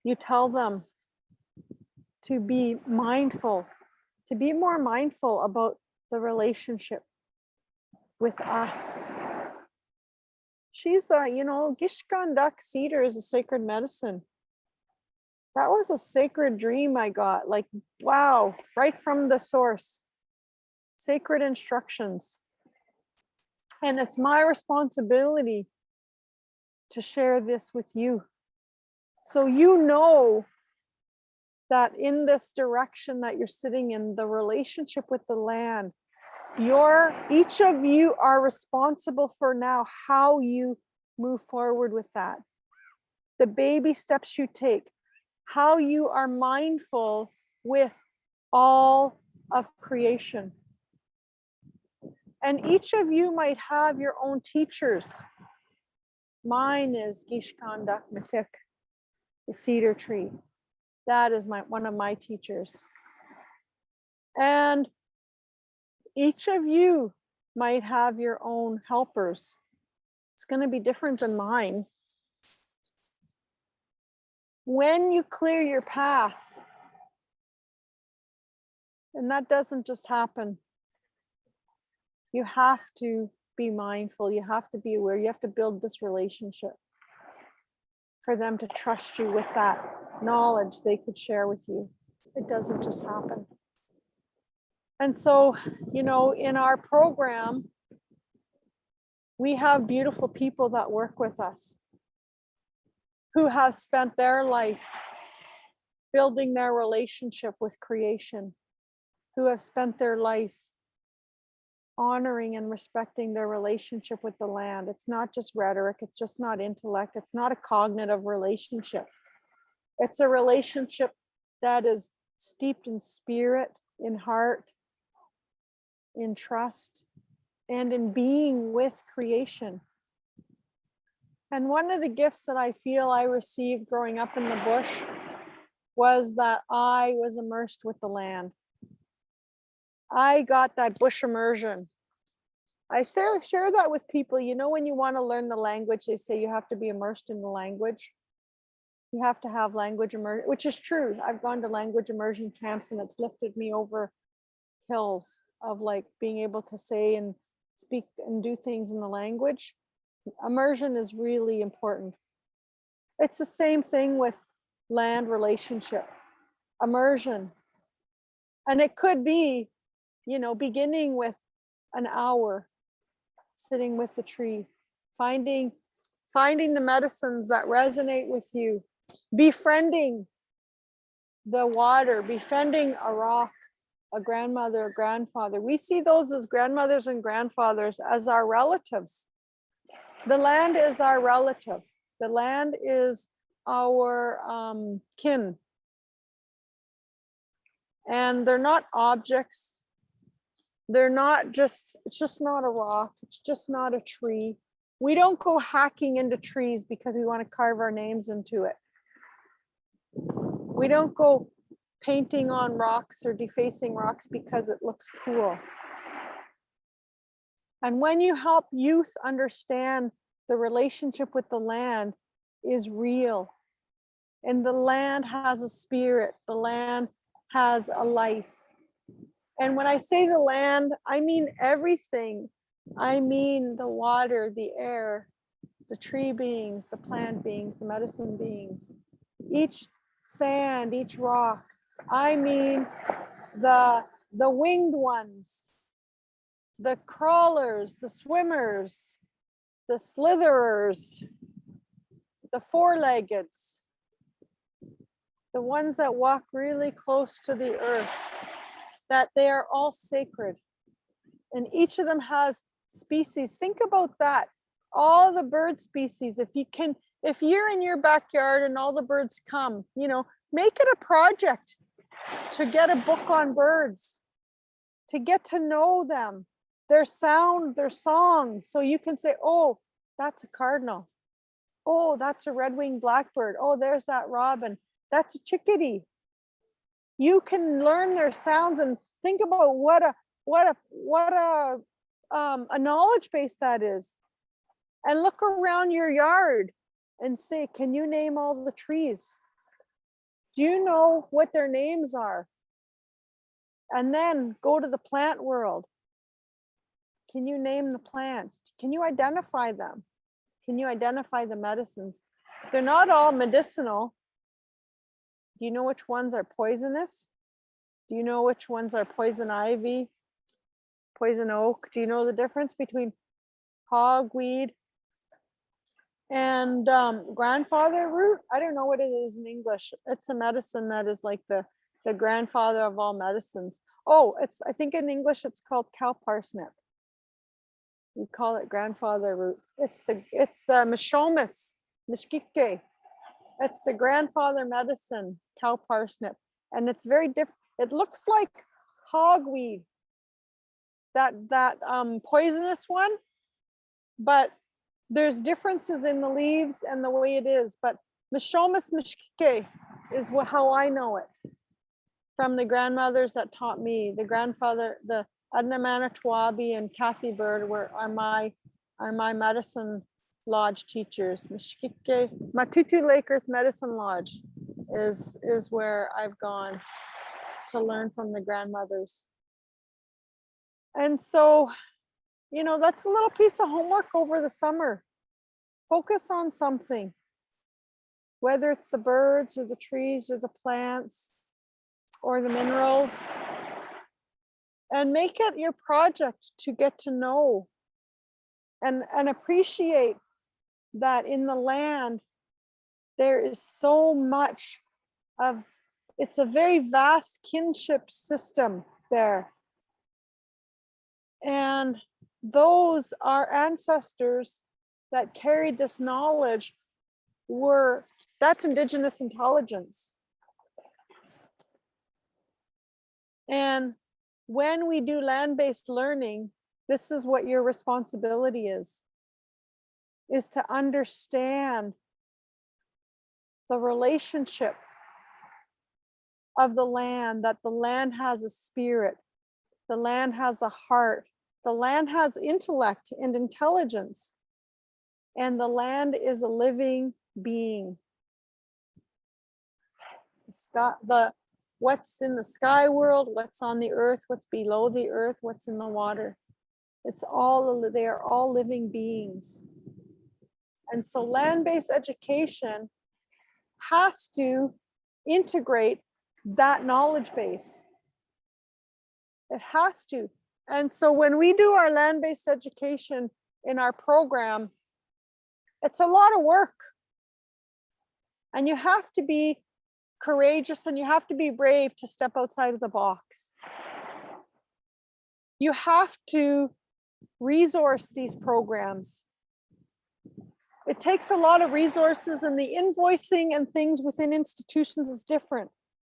You tell them to be mindful, to be more mindful about the relationship with us. She's a, Gishkandak cedar is a sacred medicine. That was a sacred dream I got. Like, wow, right from the source. Sacred instructions. And it's my responsibility to share this with you. So you know that in this direction that you're sitting in, the relationship with the land, each of you are responsible for now how you move forward with that. The baby steps you take, how you are mindful with all of creation. And each of you might have your own teachers. Mine is Gishkandak Matik, the cedar tree. That is one of my teachers. And each of you might have your own helpers. It's going to be different than mine. When you clear your path, and that doesn't just happen, you have to be mindful, you have to be aware, you have to build this relationship for them to trust you with that knowledge they could share with you. It doesn't just happen. And so, in our program, we have beautiful people that work with us who have spent their life building their relationship with creation, who have spent their life honoring and respecting their relationship with the land. It's not just rhetoric, it's just not intellect, it's not a cognitive relationship. It's a relationship that is steeped in spirit, in heart, in trust, and in being with creation. And one of the gifts that I feel I received growing up in the bush was that I was immersed with the land. I got that bush immersion. I share that with people. When you want to learn the language, they say you have to be immersed in the language. You have to have language immersion, which is true. I've gone to language immersion camps and it's lifted me over hills of like being able to say and speak and do things in the language. Immersion is really important. It's the same thing with land relationship, immersion. And it could be, beginning with an hour sitting with the tree, finding the medicines that resonate with you, befriending the water, befriending a rock, a grandmother, a grandfather. We see those as grandmothers and grandfathers as our relatives. The land is our relative. The land is our kin. And they're not objects. They're not just, it's just not a rock. It's just not a tree. We don't go hacking into trees because we want to carve our names into it. We don't go painting on rocks or defacing rocks because it looks cool. And when you help youth understand the relationship with the land is real, and the land has a spirit, the land has a life. And when I say the land, I mean everything. I mean the water, the air, the tree beings, the plant beings, the medicine beings, each sand, each rock. I mean the winged ones, the crawlers, the swimmers, the slitherers, the four-leggeds, the ones that walk really close to the earth, that they are all sacred. And each of them has species. Think about that. All the bird species, if you're in your backyard and all the birds come, make it a project to get a book on birds, to get to know them, their sound, their songs. So you can say, oh, that's a cardinal. Oh, that's a red-winged blackbird. Oh, there's that robin. That's a chickadee. you can learn their sounds and think about what a knowledge base that is. And look around your yard and say, can you name all the trees? Do you know what their names are? And then go to the plant world. Can you name the plants? Can you identify them? Can you identify the medicines? They're not all medicinal. Do you know which ones are poisonous? Do you know which ones are poison ivy, poison oak? Do you know the difference between hogweed and grandfather root? I don't know what it is in English. It's a medicine that is like the grandfather of all medicines. Oh, I think in English it's called cow parsnip. We call it grandfather root. It's the Mishomis, Mishkike. It's the grandfather medicine, cow parsnip. And it's very different. It looks like hogweed, that poisonous one, but there's differences in the leaves and the way it is. But Mishomis Mishkike is how I know it from the grandmothers that taught me. The grandfather, the Adna Manitowabi and Kathy Bird are my medicine lodge teachers. Mishkike, Matutu Lake Earth Medicine Lodge is where I've gone to learn from the grandmothers. And so, you know, that's a little piece of homework over the summer. Focus on something, whether it's the birds or the trees or the plants or the minerals, and make it your project to get to know and appreciate that in the land, there is so much of, it's a very vast kinship system there. And those, our ancestors that carried this knowledge that's Indigenous intelligence. And when we do land-based learning, this is what your responsibility is to understand the relationship of the land, that the land has a spirit, the land has a heart, the land has intellect and intelligence, and the land is a living being. What's in the sky world, what's on the earth, what's below the earth, what's in the water. They are all living beings. And so land-based education has to integrate that knowledge base. It has to. And so when we do our land-based education in our program, it's a lot of work. And you have to be courageous and you have to be brave to step outside of the box. You have to resource these programs. It takes a lot of resources, and the invoicing and things within institutions is different.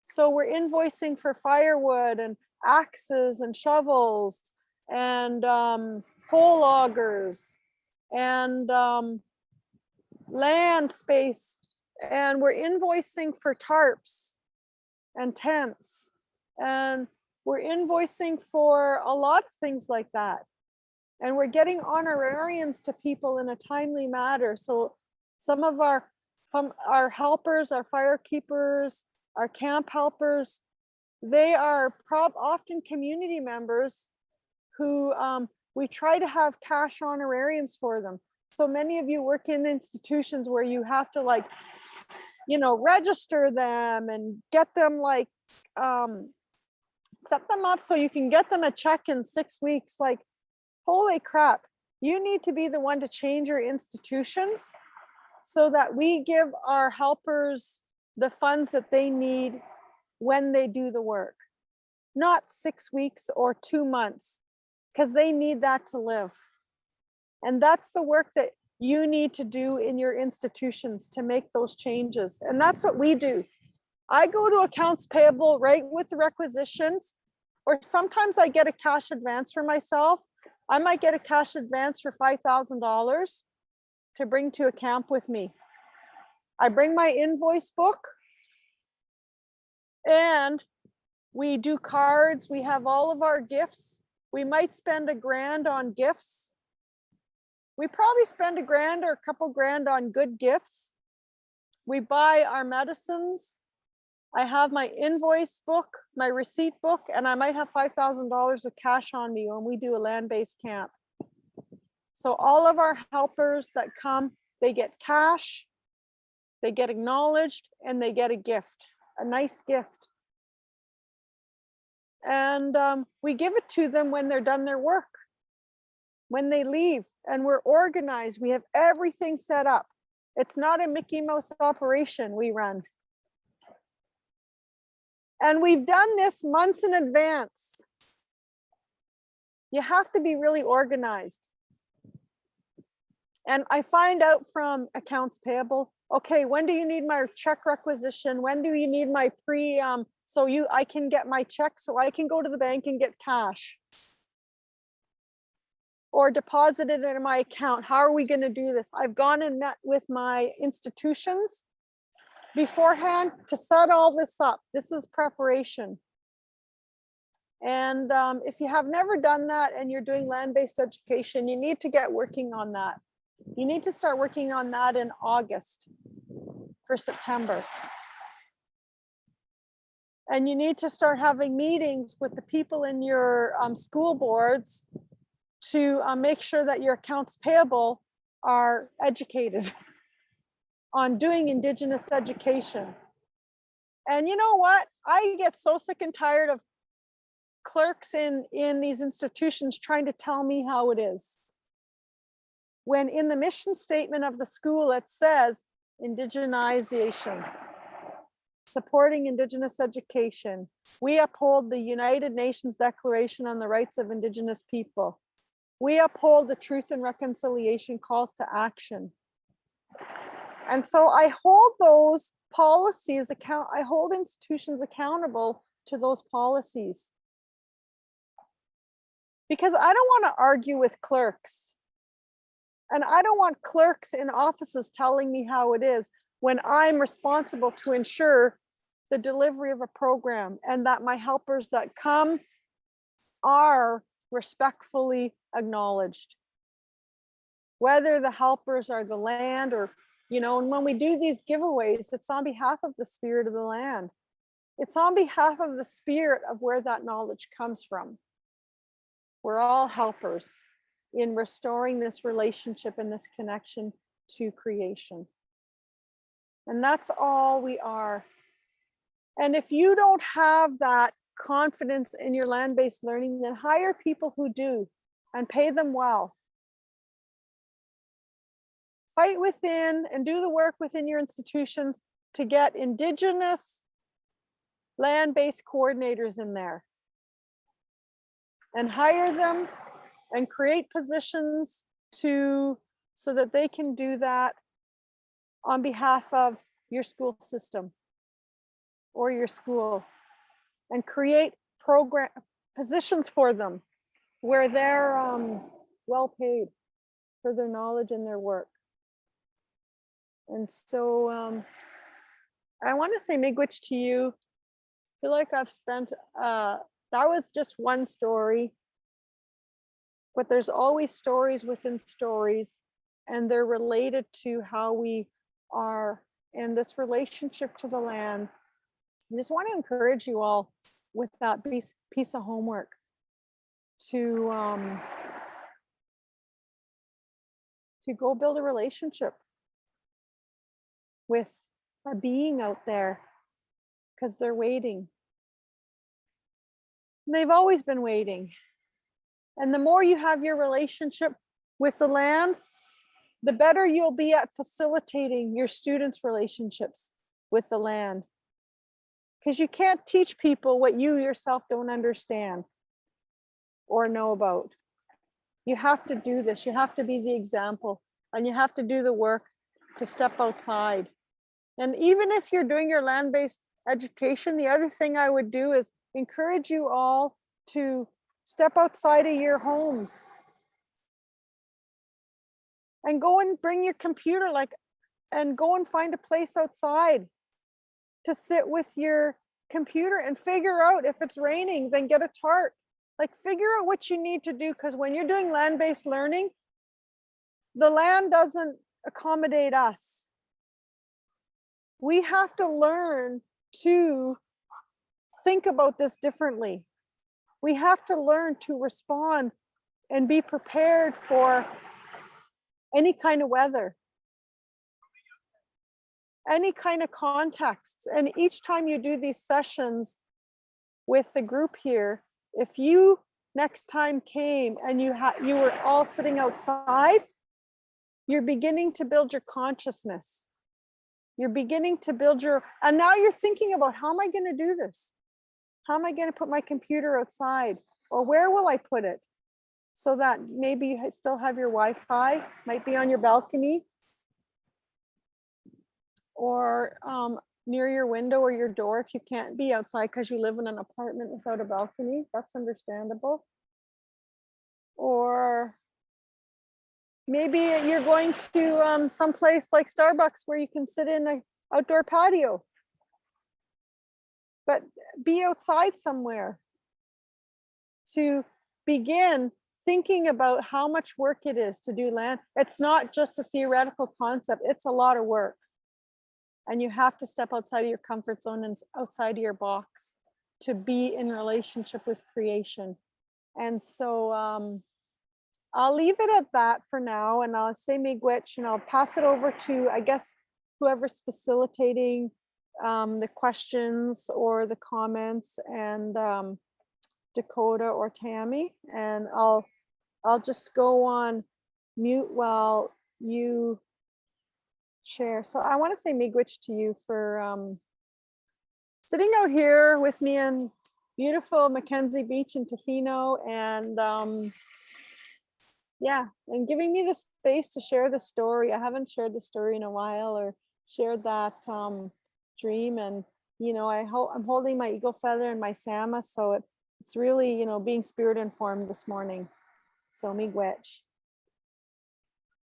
So we're invoicing for firewood and axes and shovels and hole augers and land space. And we're invoicing for tarps and tents. And we're invoicing for a lot of things like that. And we're getting honorariums to people in a timely manner. So some of our helpers, our firekeepers, our camp helpers, they are often community members who we try to have cash honorariums for them. So many of you work in institutions where you have to register them and get them set them up so you can get them a check in 6 weeks. Like, holy crap, you need to be the one to change your institutions so that we give our helpers the funds that they need when they do the work, not 6 weeks or 2 months, because they need that to live. And that's the work that you need to do in your institutions to make those changes. And that's what we do. I go to accounts payable right with the requisitions, or sometimes I get a cash advance for myself. I might get a cash advance for $5,000 to bring to a camp with me. I bring my invoice book and We do cards, we have all of our gifts. We might spend $1,000 on gifts. We probably spend $1,000 or a couple grand on good gifts. We buy our medicines. I have my invoice book, my receipt book, and I might have $5,000 of cash on me when we do a land-based camp. So all of our helpers that come, they get cash, they get acknowledged, and they get a gift, a nice gift. And we give it to them when they're done their work, when they leave, and we're organized. We have everything set up. It's not a Mickey Mouse operation we run. And we've done this months in advance. You have to be really organized. And I find out from accounts payable, okay, when do you need my check requisition? When do you need my I can get my check so I can go to the bank and get cash? Or deposit it in my account. How are we going to do this? I've gone and met with my institutions beforehand to set all this up. This is preparation. And if you have never done that and you're doing land-based education, you need to get working on that. You need to start working on that in August for September. And you need to start having meetings with the people in your school boards to make sure that your accounts payable are educated on doing Indigenous education. And you know what? I get so sick and tired of clerks in these institutions trying to tell me how it is. When in the mission statement of the school, it says indigenization, supporting Indigenous education. We uphold the United Nations Declaration on the Rights of Indigenous People. We uphold the Truth and Reconciliation calls to action. And so I hold those policies I hold institutions accountable to those policies. Because I don't want to argue with clerks. And I don't want clerks in offices telling me how it is when I'm responsible to ensure the delivery of a program and that my helpers that come are respectfully acknowledged. Whether the helpers are the land or, and when we do these giveaways, it's on behalf of the spirit of the land. It's on behalf of the spirit of where that knowledge comes from. We're all helpers in restoring this relationship and this connection to creation. And that's all we are. And if you don't have that confidence in your land-based learning, then hire people who do and pay them well. Fight within and do the work within your institutions to get Indigenous land-based coordinators in there and hire them and create positions so that they can do that on behalf of your school system or your school, and create program positions for them where they're well paid for their knowledge and their work. And so I want to say miigwech to you. I feel like I've spent, that was just one story, but there's always stories within stories, and they're related to how we are in this relationship to the land. I just want to encourage you all with that piece of homework to go build a relationship with a being out there, because they're waiting. And they've always been waiting. And the more you have your relationship with the land, the better you'll be at facilitating your students' relationships with the land. Because you can't teach people what you yourself don't understand or know about. You have to do this. You have to be the example, and you have to do the work to step outside. And even if you're doing your land-based education, the other thing I would do is encourage you all to step outside of your homes and go and bring your computer, and go and find a place outside to sit with your computer and figure out if it's raining, then get a tarp. Like figure out what you need to do, because when you're doing land-based learning, the land doesn't accommodate us. We have to learn to think about this differently. We have to learn to respond and be prepared for any kind of weather, any kind of context. And each time you do these sessions with the group here, if you next time came and you were all sitting outside, you're beginning to build your consciousness. You're beginning to build your, and now you're thinking about, how am I going to do this? How am I going to put my computer outside? Or where will I put it? So that maybe you still have your Wi-Fi, might be on your balcony, or near your window or your door if you can't be outside because you live in an apartment without a balcony. That's understandable. Or maybe you're going to some place like Starbucks where you can sit in an outdoor patio. But be outside somewhere to begin thinking about how much work it is to do land. It's not just a theoretical concept, it's a lot of work. And you have to step outside of your comfort zone and outside of your box to be in relationship with creation. And so I'll leave it at that for now, and I'll say miigwech, and I'll pass it over to, I guess, whoever's facilitating the questions or the comments, and Dakota or Tammy, and I'll just go on mute while you share. So I want to say miigwech to you for sitting out here with me in beautiful Mackenzie Beach in Tofino, and yeah, and giving me the space to share the story. I haven't shared the story in a while, or shared that dream, and you know, I'm holding my eagle feather and my sama, so it's really, you know, being spirit informed this morning. So miigwech.